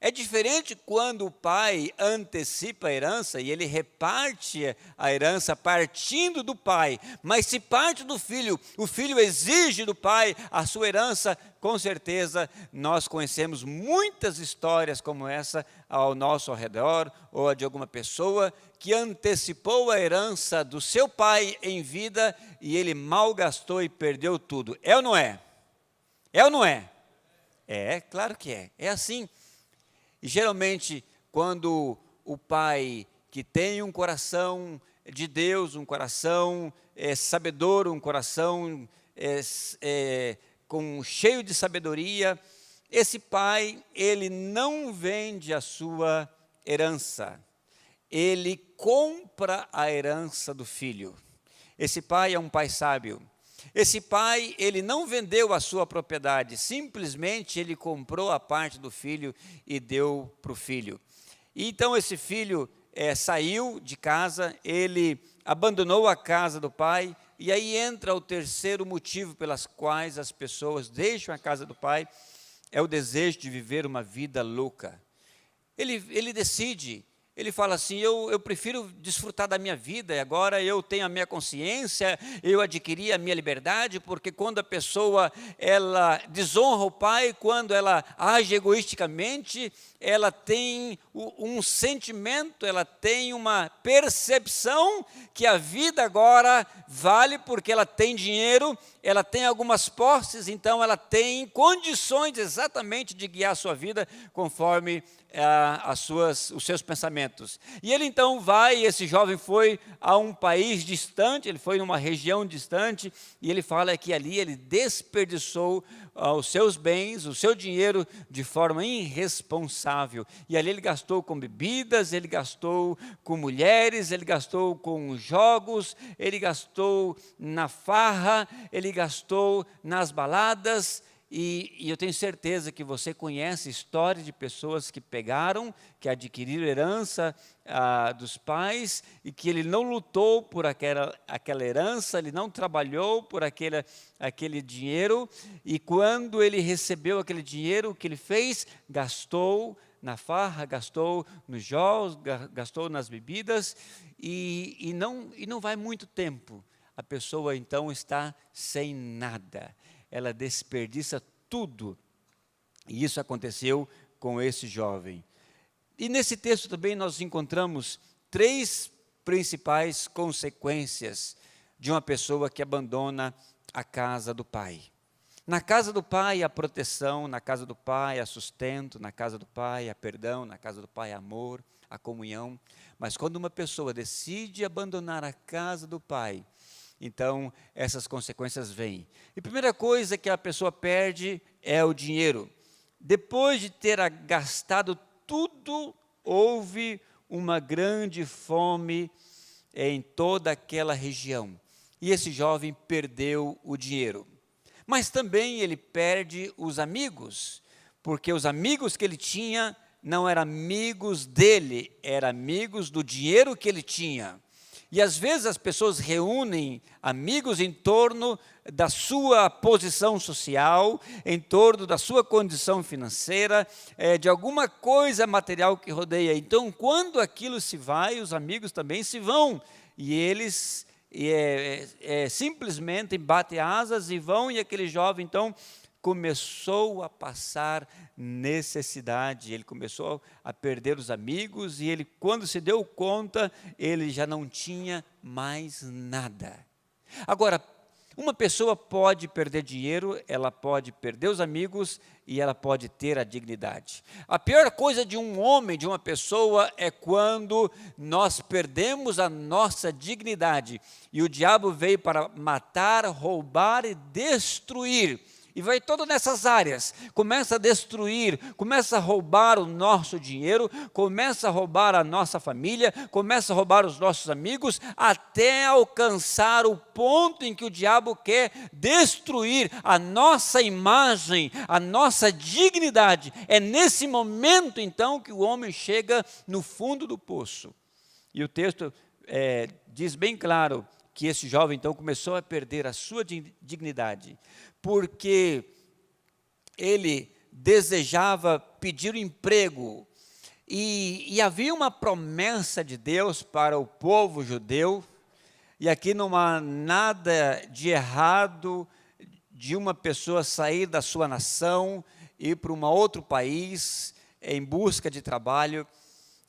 É diferente quando o pai antecipa a herança e ele reparte a herança partindo do pai, mas se parte do filho, o filho exige do pai a sua herança, com certeza nós conhecemos muitas histórias como essa ao nosso redor, ou de alguma pessoa que antecipou a herança do seu pai em vida e ele malgastou e perdeu tudo. É ou não é? É ou não é? É, claro que é. É assim. E geralmente, quando o pai que tem um coração de Deus, um coração sabedor, um coração cheio de sabedoria, esse pai, ele não vende a sua herança, ele compra a herança do filho. Esse pai é um pai sábio. Esse pai, ele não vendeu a sua propriedade, simplesmente ele comprou a parte do filho e deu para o filho. E então esse filho, saiu de casa, ele abandonou a casa do pai, e aí entra o terceiro motivo pelas quais as pessoas deixam a casa do pai, é o desejo de viver uma vida louca. Ele decide, ele fala assim, eu prefiro desfrutar da minha vida, agora eu tenho a minha consciência, eu adquiri a minha liberdade, porque quando a pessoa ela desonra o pai, quando ela age egoisticamente, ela tem um sentimento, ela tem uma percepção que a vida agora vale porque ela tem dinheiro, ela tem algumas posses, então ela tem condições exatamente de guiar a sua vida conforme os seus pensamentos. E ele então esse jovem foi a um país distante, ele foi numa região distante, e ele fala que ali ele desperdiçou os seus bens, o seu dinheiro de forma irresponsável. E ali ele gastou com bebidas, ele gastou com mulheres, ele gastou com jogos, ele gastou na farra, ele gastou nas baladas. E eu tenho certeza que você conhece histórias de pessoas que pegaram, que adquiriram herança dos pais, e que ele não lutou por aquela herança, ele não trabalhou por aquele dinheiro, e quando ele recebeu aquele dinheiro, o que ele fez? Gastou na farra, gastou nos jogos, gastou nas bebidas, e não vai muito tempo, a pessoa então está sem nada. Ela desperdiça tudo. E isso aconteceu com esse jovem. E nesse texto também nós encontramos 3 principais consequências de uma pessoa que abandona a casa do pai. Na casa do pai, a proteção, na casa do pai, a sustento, na casa do pai, a perdão, na casa do pai, amor, a comunhão. Mas quando uma pessoa decide abandonar a casa do pai, então essas consequências vêm. E a primeira coisa que a pessoa perde é o dinheiro. Depois de ter gastado tudo, houve uma grande fome em toda aquela região. E esse jovem perdeu o dinheiro. Mas também ele perde os amigos, porque os amigos que ele tinha não eram amigos dele, eram amigos do dinheiro que ele tinha. E às vezes as pessoas reúnem amigos em torno da sua posição social, em torno da sua condição financeira, de alguma coisa material que rodeia. Então, quando aquilo se vai, os amigos também se vão. E eles simplesmente batem asas e vão, e aquele jovem, então, começou a passar necessidade, ele começou a perder os amigos, e ele, quando se deu conta, ele já não tinha mais nada. Agora, uma pessoa pode perder dinheiro, ela pode perder os amigos, e ela pode ter a dignidade. A pior coisa de um homem, de uma pessoa, é quando nós perdemos a nossa dignidade, e o diabo veio para matar, roubar e destruir. E vai todo nessas áreas, começa a destruir, começa a roubar o nosso dinheiro, começa a roubar a nossa família, começa a roubar os nossos amigos, até alcançar o ponto em que o diabo quer destruir a nossa imagem, a nossa dignidade. É nesse momento, então, que o homem chega no fundo do poço. E o texto diz bem claro que esse jovem, então, começou a perder a sua dignidade, porque ele desejava pedir um emprego, e havia uma promessa de Deus para o povo judeu, e aqui não há nada de errado de uma pessoa sair da sua nação, ir para um outro país em busca de trabalho,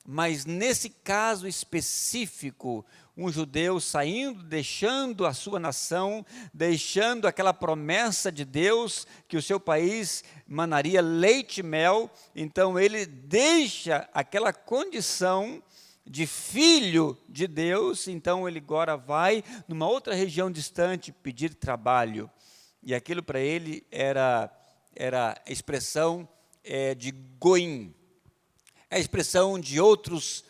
mas nesse caso específico, um judeu saindo, deixando a sua nação, deixando aquela promessa de Deus, que o seu país manaria leite e mel, então ele deixa aquela condição de filho de Deus, então ele agora vai numa outra região distante pedir trabalho, e aquilo para ele era a expressão de goim, a expressão de outros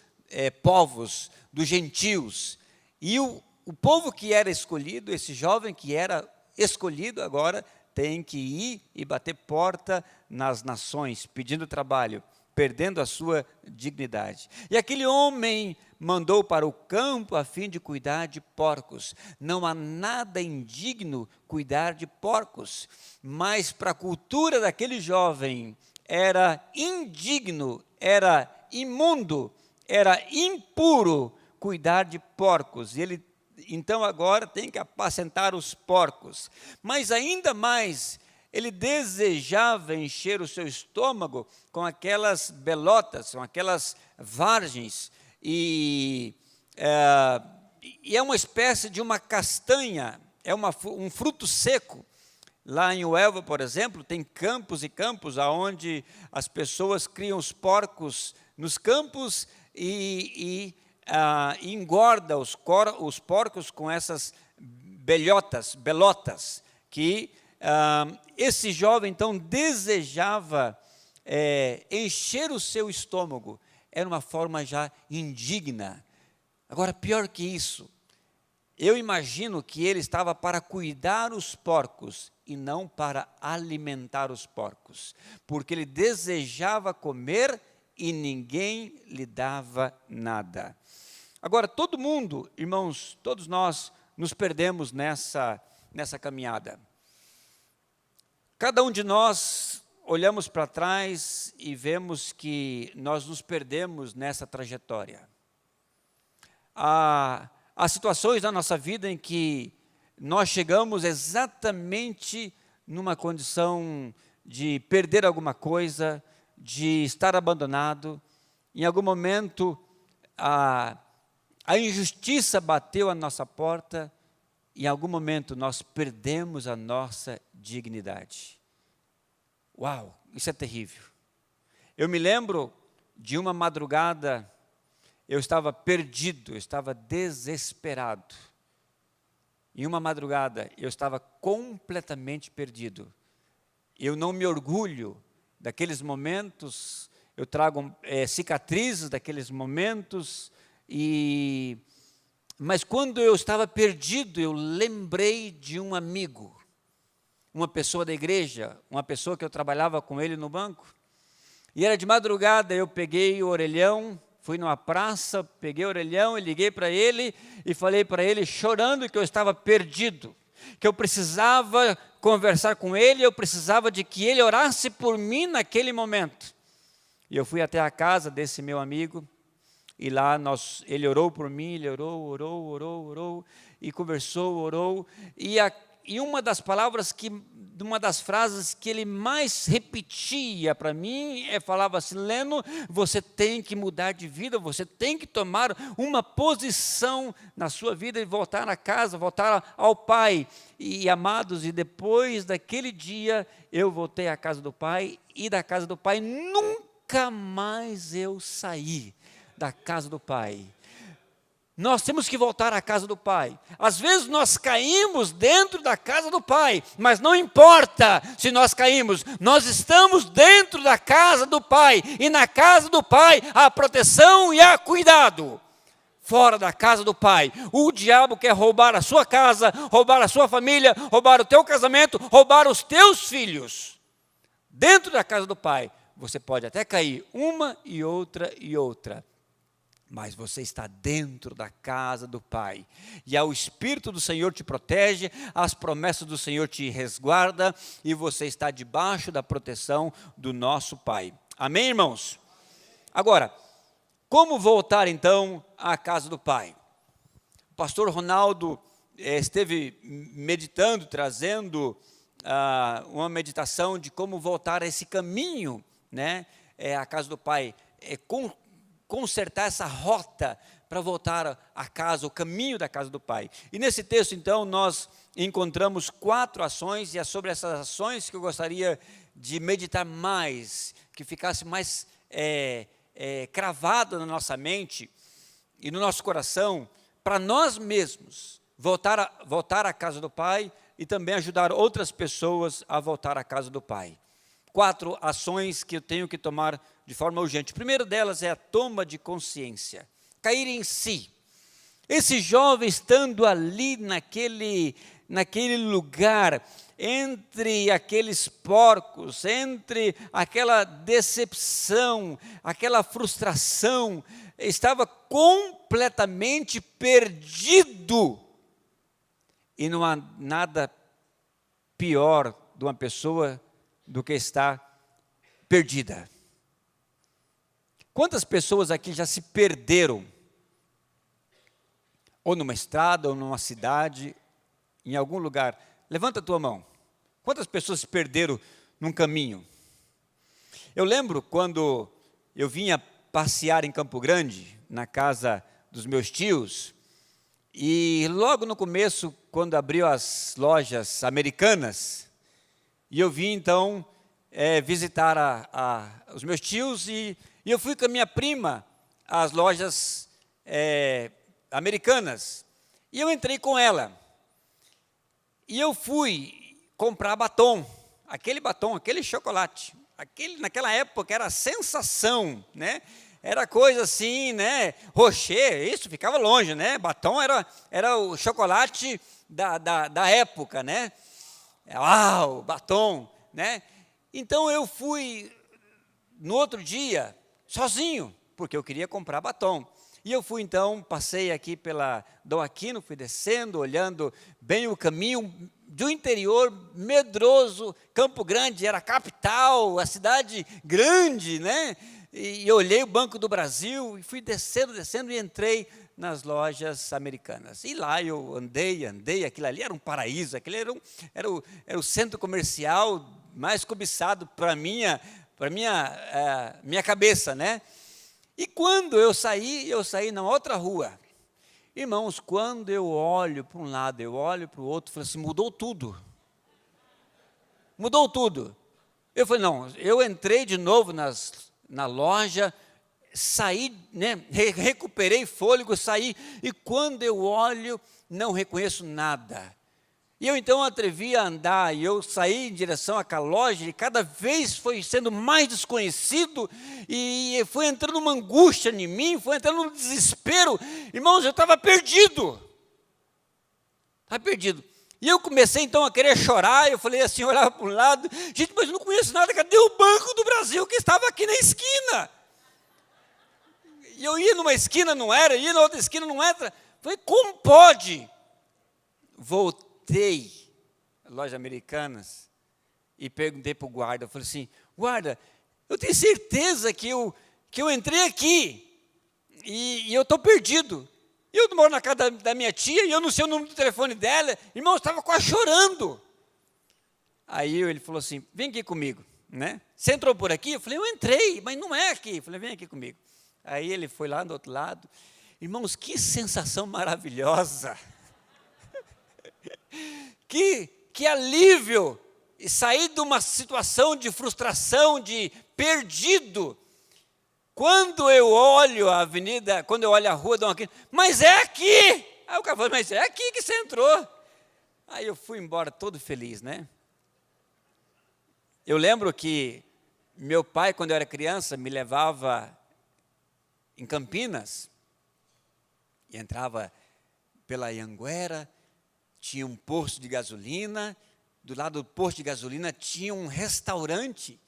povos, dos gentios. E o povo que era escolhido, esse jovem que era escolhido agora, tem que ir e bater porta nas nações, pedindo trabalho. perdendo a sua dignidade. E aquele homem mandou para o campo a fim de cuidar de porcos. Não há nada indigno cuidar de porcos, mas para a cultura daquele jovem era indigno, era imundo, era impuro cuidar de porcos. E ele então agora tem que apacentar os porcos. Mas ainda mais, ele desejava encher o seu estômago com aquelas belotas, com aquelas vargens, e é uma espécie de uma castanha, é um fruto seco. Lá em Uelva, por exemplo, tem campos e campos onde as pessoas criam os porcos nos campos e engorda os porcos com essas belotas, que esse jovem, então, desejava encher o seu estômago. Era uma forma já indigna. Agora, pior que isso, eu imagino que ele estava para cuidar os porcos e não para alimentar os porcos, porque ele desejava comer e ninguém lhe dava nada. Agora, todo mundo, irmãos, todos nós nos perdemos nessa caminhada. Cada um de nós olhamos para trás e vemos que nós nos perdemos nessa trajetória. Há situações na nossa vida em que nós chegamos exatamente numa condição de perder alguma coisa, de estar abandonado. Em algum momento, a injustiça bateu à nossa porta, e em algum momento nós perdemos a nossa dignidade. Uau, isso é terrível. Eu me lembro de uma madrugada, eu estava perdido, eu estava desesperado. Em uma madrugada, eu estava completamente perdido. Eu não me orgulho daqueles momentos, eu trago cicatrizes daqueles momentos, mas quando eu estava perdido, eu lembrei de um amigo, uma pessoa da igreja, uma pessoa que eu trabalhava com ele no banco, e era de madrugada, eu peguei o orelhão, fui numa praça, peguei o orelhão e liguei para ele, e falei para ele, chorando, que eu estava perdido, que eu precisava conversar com ele, eu precisava de que ele orasse por mim naquele momento. E eu fui até a casa desse meu amigo, e lá ele orou por mim, ele orou, e conversou, orou, e uma das frases que ele mais repetia para mim, falava assim, Leno, você tem que mudar de vida, você tem que tomar uma posição na sua vida e voltar à casa, voltar ao Pai. E amados, e depois daquele dia, eu voltei à casa do Pai, e da casa do Pai nunca mais eu saí da casa do Pai. Nós temos que voltar à casa do Pai. Às vezes nós caímos dentro da casa do Pai, mas não importa se nós caímos, nós estamos dentro da casa do Pai, e na casa do Pai há proteção e há cuidado. Fora da casa do Pai, o diabo quer roubar a sua casa, roubar a sua família, roubar o teu casamento, roubar os teus filhos. Dentro da casa do Pai, você pode até cair uma e outra, mas você está dentro da casa do Pai, e o Espírito do Senhor te protege, as promessas do Senhor te resguarda, e você está debaixo da proteção do nosso Pai. Amém, irmãos? Agora, como voltar então à casa do Pai? O pastor Ronaldo esteve meditando, trazendo uma meditação de como voltar a esse caminho, né? A casa do Pai, consertar essa rota para voltar à casa, o caminho da casa do Pai. E nesse texto, então, nós encontramos 4 ações, e é sobre essas ações que eu gostaria de meditar mais, que ficasse mais cravado na nossa mente e no nosso coração, para nós mesmos voltar à casa do Pai e também ajudar outras pessoas a voltar à casa do Pai. 4 ações que eu tenho que tomar de forma urgente. A primeira delas é a toma de consciência, cair em si. Esse jovem, estando ali naquele lugar, entre aqueles porcos, entre aquela decepção, aquela frustração, estava completamente perdido. E não há nada pior de uma pessoa do que estar perdida. Quantas pessoas aqui já se perderam? Ou numa estrada, ou numa cidade, em algum lugar. Levanta a tua mão. Quantas pessoas se perderam num caminho? Eu lembro quando eu vinha passear em Campo Grande, na casa dos meus tios, e logo no começo, quando abriu as lojas Americanas, e eu vim então visitar os meus tios, e eu fui com a minha prima às lojas Americanas, e eu entrei com ela, e eu fui comprar batom, aquele chocolate, naquela época era sensação, né? Era coisa assim, né? Rocher, isso ficava longe, né? Batom era o chocolate da época, né? Uau, batom, né? Então eu fui no outro dia sozinho, porque eu queria comprar batom. E eu fui então, passei aqui pela Dom Aquino, fui descendo, olhando bem o caminho do interior, medroso. Campo Grande era a capital, a cidade grande, né? E eu olhei o Banco do Brasil e fui descendo e entrei nas lojas Americanas. E lá eu andei, aquilo ali era um paraíso, aquele era o centro comercial mais cobiçado para minha cabeça, né? E quando eu saí na outra rua. Irmãos, quando eu olho para um lado, eu olho para o outro, falei assim, mudou tudo. Mudou tudo. Eu falei, não, eu entrei de novo na loja, saí, né, recuperei fôlego, saí, e quando eu olho, não reconheço nada. E eu então atrevi a andar, e eu saí em direção àquela loja, e cada vez foi sendo mais desconhecido, e foi entrando uma angústia em mim, foi entrando um desespero. Irmãos, eu estava perdido. Estava perdido. E eu comecei então a querer chorar, eu falei assim, olhava para um lado, gente, mas eu não conheço nada, cadê o Banco do Brasil que estava aqui na esquina? E eu ia numa esquina, não era, ia na outra esquina, não entra. Falei, como pode? Voltei à loja Americanas e perguntei para o guarda, eu falei assim, guarda, eu tenho certeza que eu entrei aqui e eu estou perdido. Eu moro na casa da minha tia e eu não sei o número do telefone dela. Irmão, eu estava quase chorando. Aí ele falou assim, vem aqui comigo, né? Você entrou por aqui? Eu falei, eu entrei, mas não é aqui. Eu falei, vem aqui comigo. Aí ele foi lá do outro lado. Irmãos, que sensação maravilhosa. Que alívio. E sair de uma situação de frustração, de perdido. Quando eu olho a avenida, quando eu olho a rua, Dom Aquino, mas é aqui! Aí o cara falou, mas é aqui que você entrou. Aí eu fui embora todo feliz, né? Eu lembro que meu pai, quando eu era criança, me levava em Campinas, e entrava pela Anhanguera, tinha um posto de gasolina, do lado do posto de gasolina tinha um restaurante,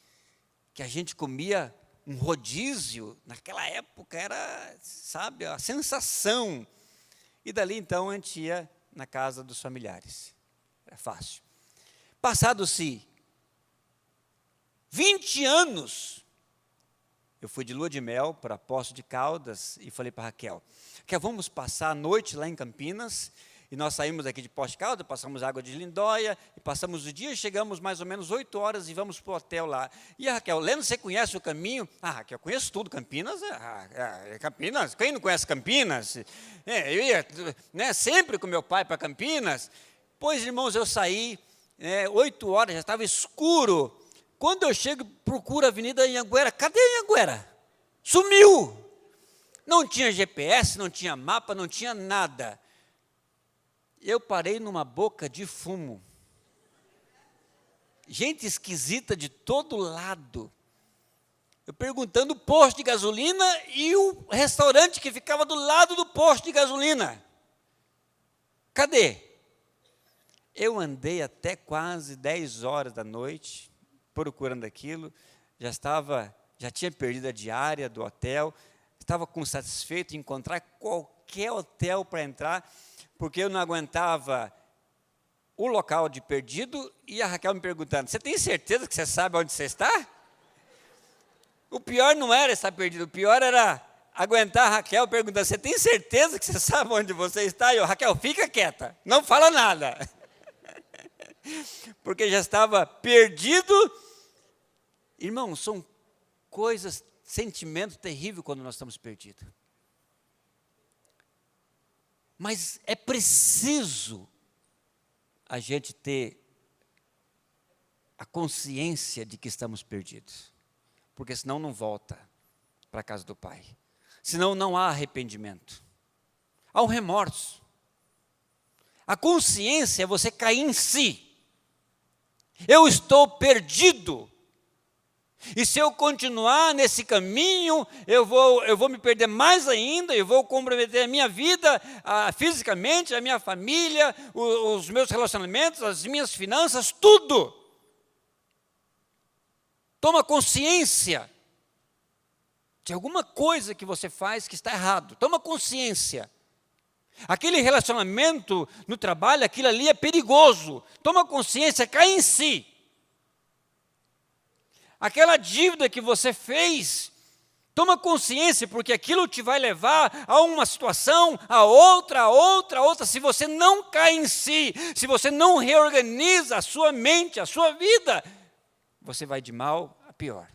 que a gente comia um rodízio, naquela época era, sabe, a sensação. E dali então a gente ia na casa dos familiares. Era fácil. Passados-se 20 anos, eu fui de lua de mel para Poços de Caldas e falei para Raquel, vamos passar a noite lá em Campinas. E nós saímos daqui de Poços de Caldas, passamos Água de Lindóia, e passamos o dia, chegamos mais ou menos 8 horas e vamos para o hotel lá. E a Raquel, Leno, você conhece o caminho? Ah, Raquel, conheço tudo, Campinas, Campinas, quem não conhece Campinas? Eu ia, né, sempre com meu pai para Campinas. Pois, irmãos, eu saí, 8 horas, já estava escuro. Quando eu chego, procuro a Avenida Anhanguera, cadê a Anhanguera? Sumiu! Não tinha GPS, não tinha mapa, não tinha nada. Eu parei numa boca de fumo. Gente esquisita de todo lado. Eu perguntando o posto de gasolina e o restaurante que ficava do lado do posto de gasolina. Cadê? Eu andei até quase 10 horas da noite procurando aquilo, já tinha perdido a diária do hotel, estava satisfeito em encontrar qualquer hotel para entrar, porque eu não aguentava o local de perdido e a Raquel me perguntando, você tem certeza que você sabe onde você está? O pior não era estar perdido, o pior era aguentar a Raquel perguntando, você tem certeza que você sabe onde você está? E eu, Raquel, fica quieta, não fala nada. Porque já estava perdido. Irmão, são coisas, sentimento terrível quando nós estamos perdidos. Mas é preciso a gente ter a consciência de que estamos perdidos. Porque senão não volta para a casa do Pai. Senão não há arrependimento. Há um remorso. A consciência é você cair em si. Eu estou perdido. E se eu continuar nesse caminho, eu vou me perder mais ainda, eu vou comprometer a minha vida fisicamente, a minha família, os meus relacionamentos, as minhas finanças, tudo. Toma consciência de alguma coisa que você faz que está errado. Toma consciência. Aquele relacionamento no trabalho, aquilo ali é perigoso. Toma consciência, cai em si. Aquela dívida que você fez, toma consciência, porque aquilo te vai levar a uma situação, a outra. Se você não cai em si, se você não reorganiza a sua mente, a sua vida, você vai de mal a pior.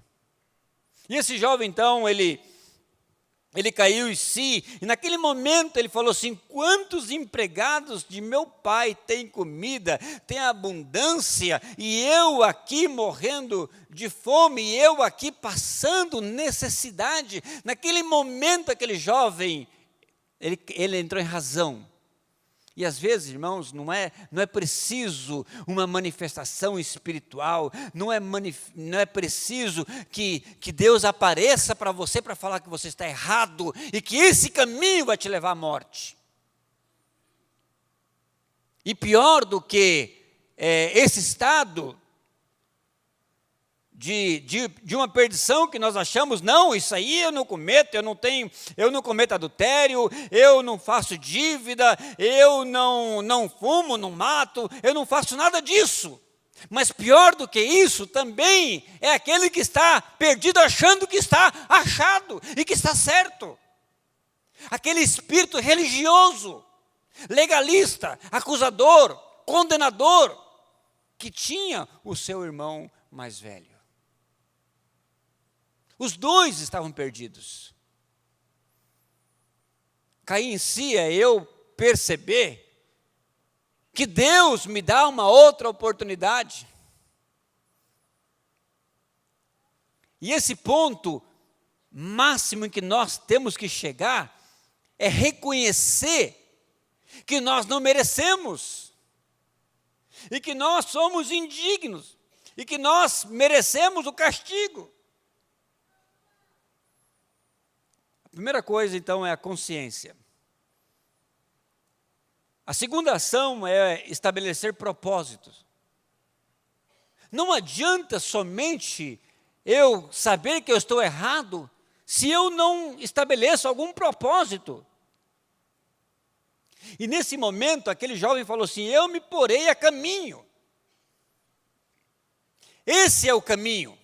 E esse jovem, então, ele caiu em si, e naquele momento ele falou assim, quantos empregados de meu pai têm comida, têm abundância, e eu aqui morrendo de fome, e eu aqui passando necessidade. Naquele momento, aquele jovem, ele entrou em razão. E às vezes, irmãos, não é preciso uma manifestação espiritual, não é preciso que Deus apareça para você para falar que você está errado e que esse caminho vai te levar à morte. E pior do que esse estado de uma perdição que nós achamos, não, isso aí eu não cometo, eu não cometo adultério, eu não faço dívida, eu não fumo, não mato, eu não faço nada disso. Mas pior do que isso também é aquele que está perdido achando que está achado e que está certo. Aquele espírito religioso, legalista, acusador, condenador, que tinha o seu irmão mais velho. Os dois estavam perdidos. Cair em si é eu perceber que Deus me dá uma outra oportunidade. E esse ponto máximo em que nós temos que chegar é reconhecer que nós não merecemos, e que nós somos indignos, e que nós merecemos o castigo. A primeira coisa, então, é a consciência. A segunda ação é estabelecer propósitos. Não adianta somente eu saber que eu estou errado se eu não estabeleço algum propósito. E nesse momento, aquele jovem falou assim, eu me porei a caminho. Esse é o caminho.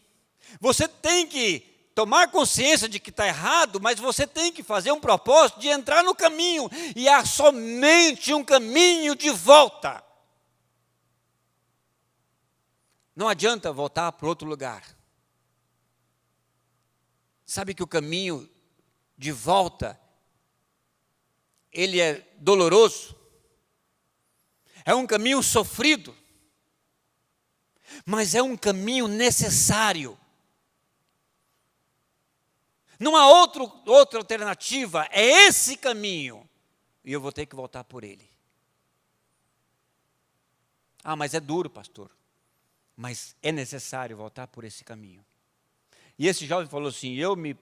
Você tem que tomar consciência de que está errado, mas você tem que fazer um propósito de entrar no caminho, e há somente um caminho de volta. Não adianta voltar para outro lugar. Sabe que o caminho de volta, ele é doloroso, é um caminho sofrido, mas é um caminho necessário. Não há outra alternativa, é esse caminho, e eu vou ter que voltar por ele. Ah, mas é duro, pastor, mas é necessário voltar por esse caminho. E esse jovem falou assim, eu me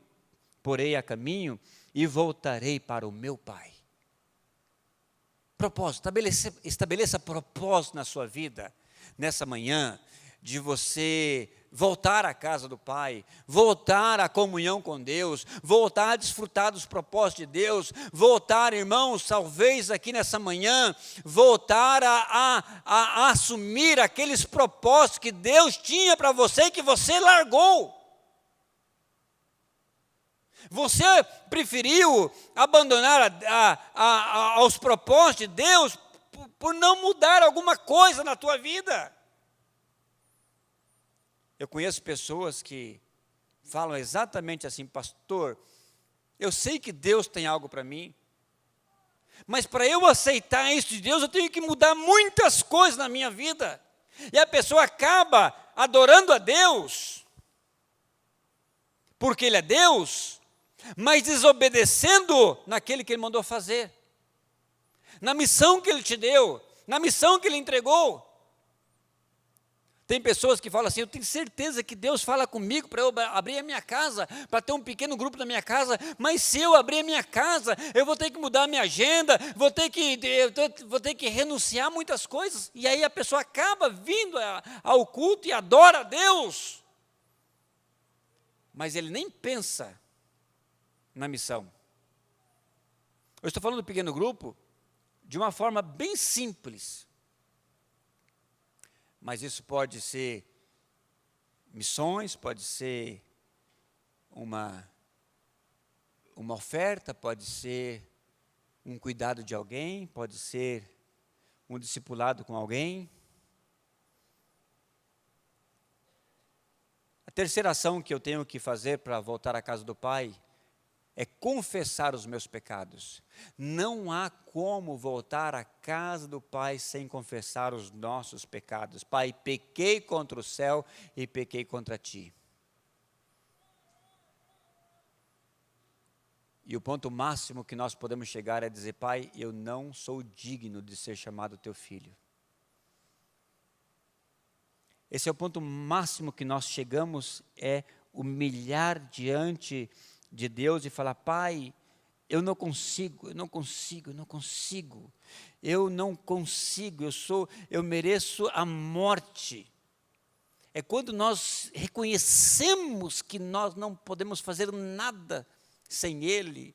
porei a caminho e voltarei para o meu pai. propósito, estabeleça propósito na sua vida, nessa manhã, de você voltar à casa do Pai, voltar à comunhão com Deus, voltar a desfrutar dos propósitos de Deus, voltar, irmãos, talvez aqui nessa manhã, voltar a assumir aqueles propósitos que Deus tinha para você e que você largou. Você preferiu abandonar aos propósitos de Deus por não mudar alguma coisa na tua vida. Eu conheço pessoas que falam exatamente assim: pastor, eu sei que Deus tem algo para mim, mas para eu aceitar isso de Deus, eu tenho que mudar muitas coisas na minha vida. E a pessoa acaba adorando a Deus, porque Ele é Deus, mas desobedecendo naquele que Ele mandou fazer, na missão que Ele te deu, na missão que Ele entregou. Tem pessoas que falam assim: eu tenho certeza que Deus fala comigo para eu abrir a minha casa, para ter um pequeno grupo na minha casa, mas se eu abrir a minha casa, eu vou ter que mudar a minha agenda, vou ter que renunciar a muitas coisas. E aí a pessoa acaba vindo ao culto e adora a Deus, mas ele nem pensa na missão. Eu estou falando do pequeno grupo de uma forma bem simples, mas isso pode ser missões, pode ser uma oferta, pode ser um cuidado de alguém, pode ser um discipulado com alguém. A terceira ação que eu tenho que fazer para voltar à casa do Pai é confessar os meus pecados. Não há como voltar à casa do Pai sem confessar os nossos pecados. Pai, pequei contra o céu e pequei contra ti. E o ponto máximo que nós podemos chegar é dizer: Pai, eu não sou digno de ser chamado teu filho. Esse é o ponto máximo que nós chegamos, é humilhar diante de Deus e falar: Pai, eu não consigo, eu mereço a morte. É quando nós reconhecemos que nós não podemos fazer nada sem Ele.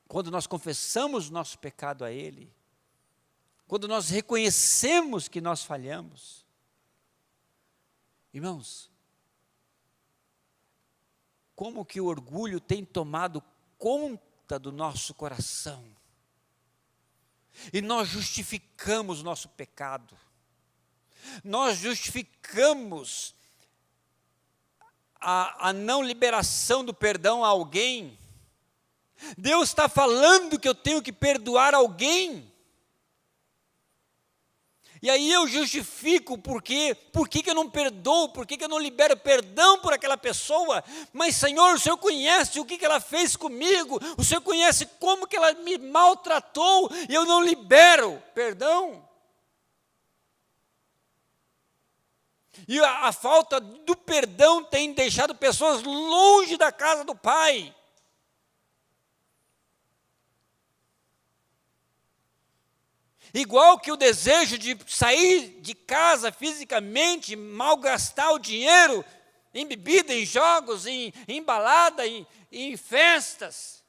Quando nós confessamos nosso pecado a Ele. Quando nós reconhecemos que nós falhamos. Irmãos, como que o orgulho tem tomado conta do nosso coração. E nós justificamos nosso pecado. Nós justificamos a não liberação do perdão a alguém. Deus está falando que eu tenho que perdoar alguém. E aí eu justifico por que eu não perdoo, por que eu não libero perdão por aquela pessoa. Mas, Senhor, o Senhor conhece o que ela fez comigo, o Senhor conhece como que ela me maltratou, e eu não libero perdão. E a falta do perdão tem deixado pessoas longe da casa do Pai. Igual que o desejo de sair de casa fisicamente, malgastar o dinheiro em bebida, em jogos, em balada, em festas.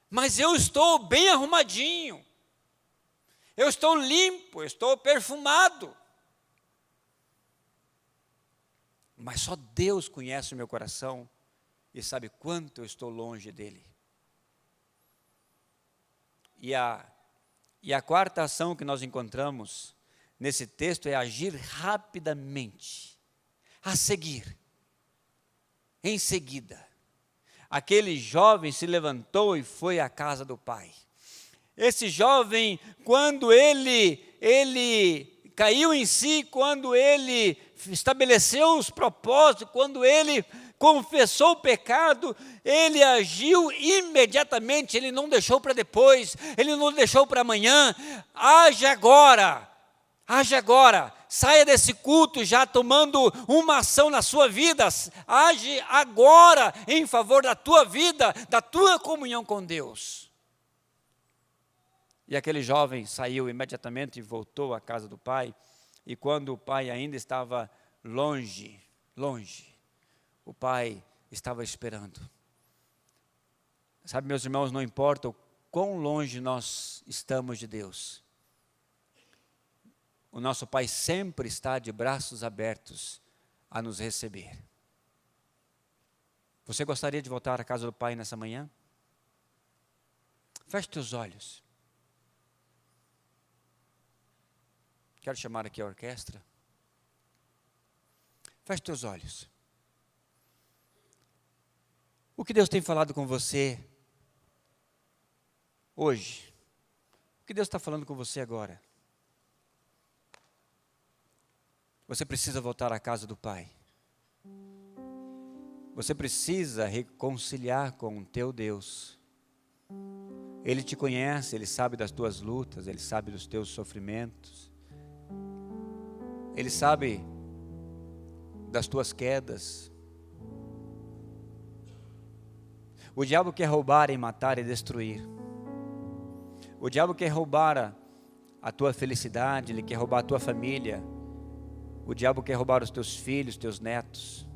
Mas eu estou bem arrumadinho, eu estou limpo, eu estou perfumado. Mas só Deus conhece o meu coração e sabe quanto eu estou longe dEle. E a quarta ação que nós encontramos nesse texto é agir rapidamente, a seguir. Em seguida, aquele jovem se levantou e foi à casa do pai. Esse jovem, quando ele caiu em si, quando ele estabeleceu os propósitos, quando ele confessou o pecado, ele agiu imediatamente, ele não deixou para depois, ele não deixou para amanhã. Age agora, saia desse culto já tomando uma ação na sua vida. Age agora em favor da tua vida, da tua comunhão com Deus. E aquele jovem saiu imediatamente e voltou à casa do pai. E quando o pai ainda estava longe, o pai estava esperando. Sabe, meus irmãos, não importa o quão longe nós estamos de Deus, o nosso Pai sempre está de braços abertos a nos receber. Você gostaria de voltar à casa do Pai nessa manhã? Feche teus olhos. Quero chamar aqui a orquestra. Feche teus olhos. O que Deus tem falado com você hoje? O que Deus está falando com você agora? Você precisa voltar à casa do Pai. Você precisa reconciliar com o teu Deus. Ele te conhece, Ele sabe das tuas lutas, Ele sabe dos teus sofrimentos. Ele sabe das tuas quedas. O diabo quer roubar e matar e destruir. O diabo quer roubar a tua felicidade, ele quer roubar a tua família. O diabo quer roubar os teus filhos, teus netos.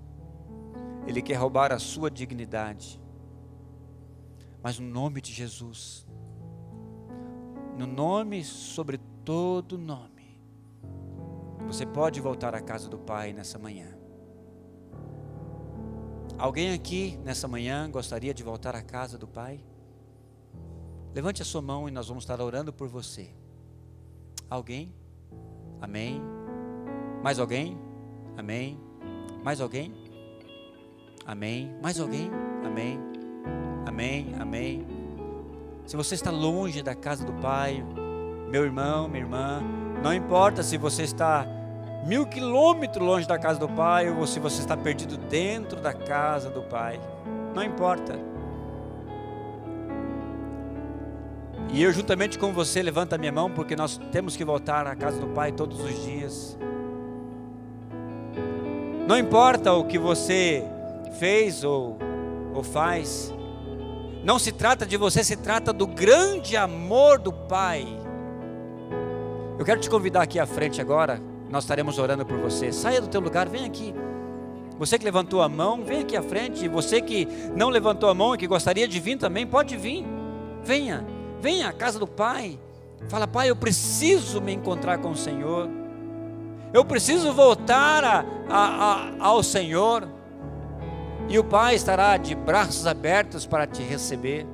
Ele quer roubar a sua dignidade. Mas no nome de Jesus, no nome sobre todo nome, você pode voltar à casa do Pai nessa manhã. Alguém aqui nessa manhã gostaria de voltar à casa do Pai? Levante a sua mão e nós vamos estar orando por você. Alguém? Amém. Mais alguém? Amém. Mais alguém? Amém. Mais alguém? Amém. Amém. Amém. Se você está longe da casa do Pai, meu irmão, minha irmã, não importa se você está 1000 quilômetros longe da casa do Pai ou se você está perdido dentro da casa do Pai, não importa. E eu juntamente com você levanto a minha mão, porque nós temos que voltar à casa do Pai todos os dias. Não importa o que você fez ou faz, não se trata de você, se trata do grande amor do Pai. Eu quero te convidar aqui à frente agora. Nós estaremos orando por você. Saia do teu lugar, vem aqui. Você que levantou a mão, vem aqui à frente. Você que não levantou a mão e que gostaria de vir também, pode vir. Venha, venha à casa do Pai. Fala: Pai, eu preciso me encontrar com o Senhor. Eu preciso voltar ao Senhor. E o Pai estará de braços abertos para te receber.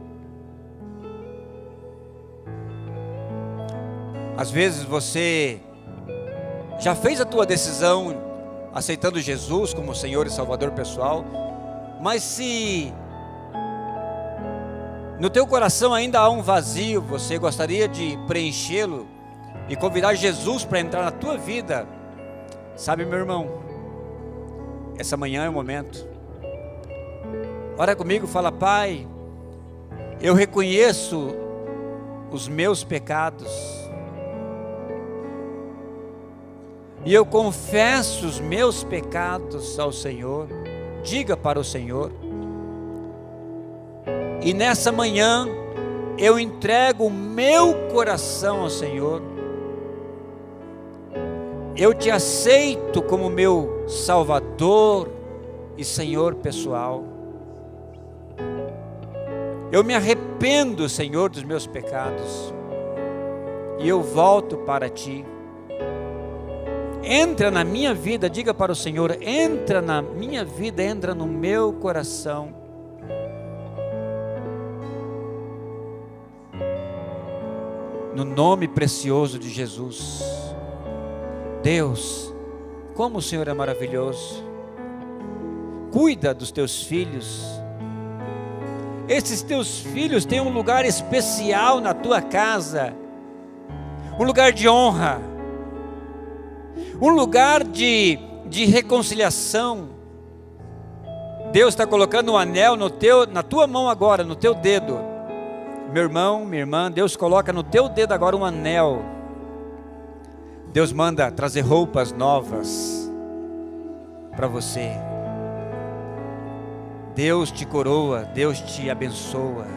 Às vezes você já fez a tua decisão aceitando Jesus como Senhor e Salvador pessoal, mas se no teu coração ainda há um vazio, você gostaria de preenchê-lo e convidar Jesus para entrar na tua vida, sabe, meu irmão, essa manhã é o momento. Ora comigo, fala: Pai, eu reconheço os meus pecados, e eu confesso os meus pecados ao Senhor. Diga para o Senhor. E nessa manhã eu entrego o meu coração ao Senhor. Eu te aceito como meu Salvador e Senhor pessoal. Eu me arrependo, Senhor, dos meus pecados, e eu volto para Ti. Entra na minha vida, diga para o Senhor: entra na minha vida, entra no meu coração. No nome precioso de Jesus. Deus, como o Senhor é maravilhoso. Cuida dos teus filhos. Esses teus filhos têm um lugar especial na tua casa, um lugar de honra, um lugar de reconciliação. Deus está colocando um anel na tua mão agora, no teu dedo. Meu irmão, minha irmã, Deus coloca no teu dedo agora um anel Deus manda trazer roupas novas para você. Deus te coroa, Deus te abençoa.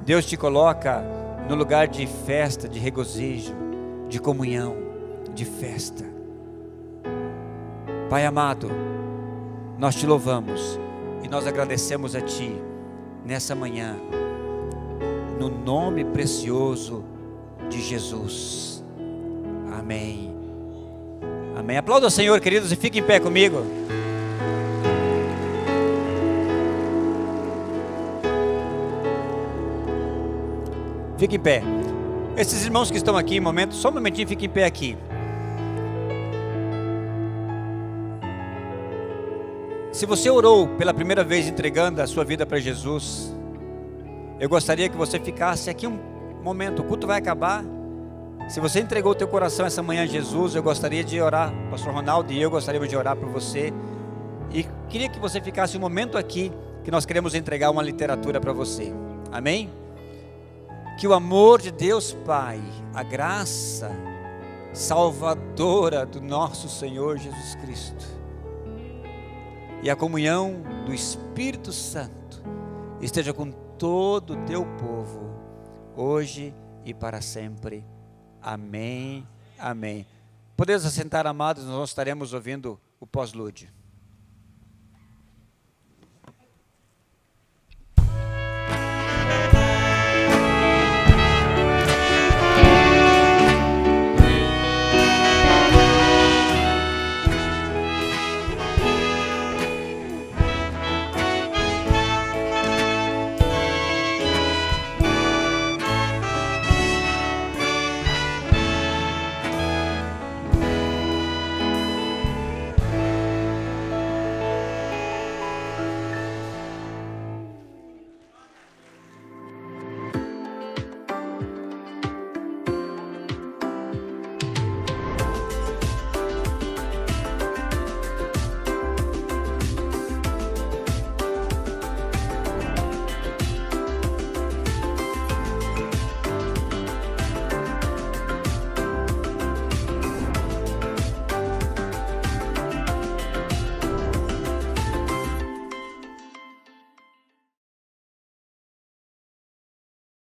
Deus te coloca no lugar de festa, de regozijo, de comunhão, de festa. Pai amado, nós te louvamos e nós agradecemos a Ti nessa manhã, no nome precioso de Jesus. Amém. Amém. Aplauda o Senhor, queridos, e fiquem em pé comigo. Fique em pé. Esses irmãos que estão aqui, só um momentinho, fiquem em pé aqui. Se você orou pela primeira vez entregando a sua vida para Jesus, eu gostaria que você ficasse aqui um momento, o culto vai acabar. Se você entregou o teu coração essa manhã a Jesus, eu gostaria de orar, o pastor Ronaldo e eu gostaríamos de orar por você. E queria que você ficasse um momento aqui, que nós queremos entregar uma literatura para você. Amém? Que o amor de Deus Pai, a graça salvadora do nosso Senhor Jesus Cristo e a comunhão do Espírito Santo esteja com todo o teu povo, hoje e para sempre. Amém, amém. Podemos assentar, amados, nós estaremos ouvindo o pós-lúdio.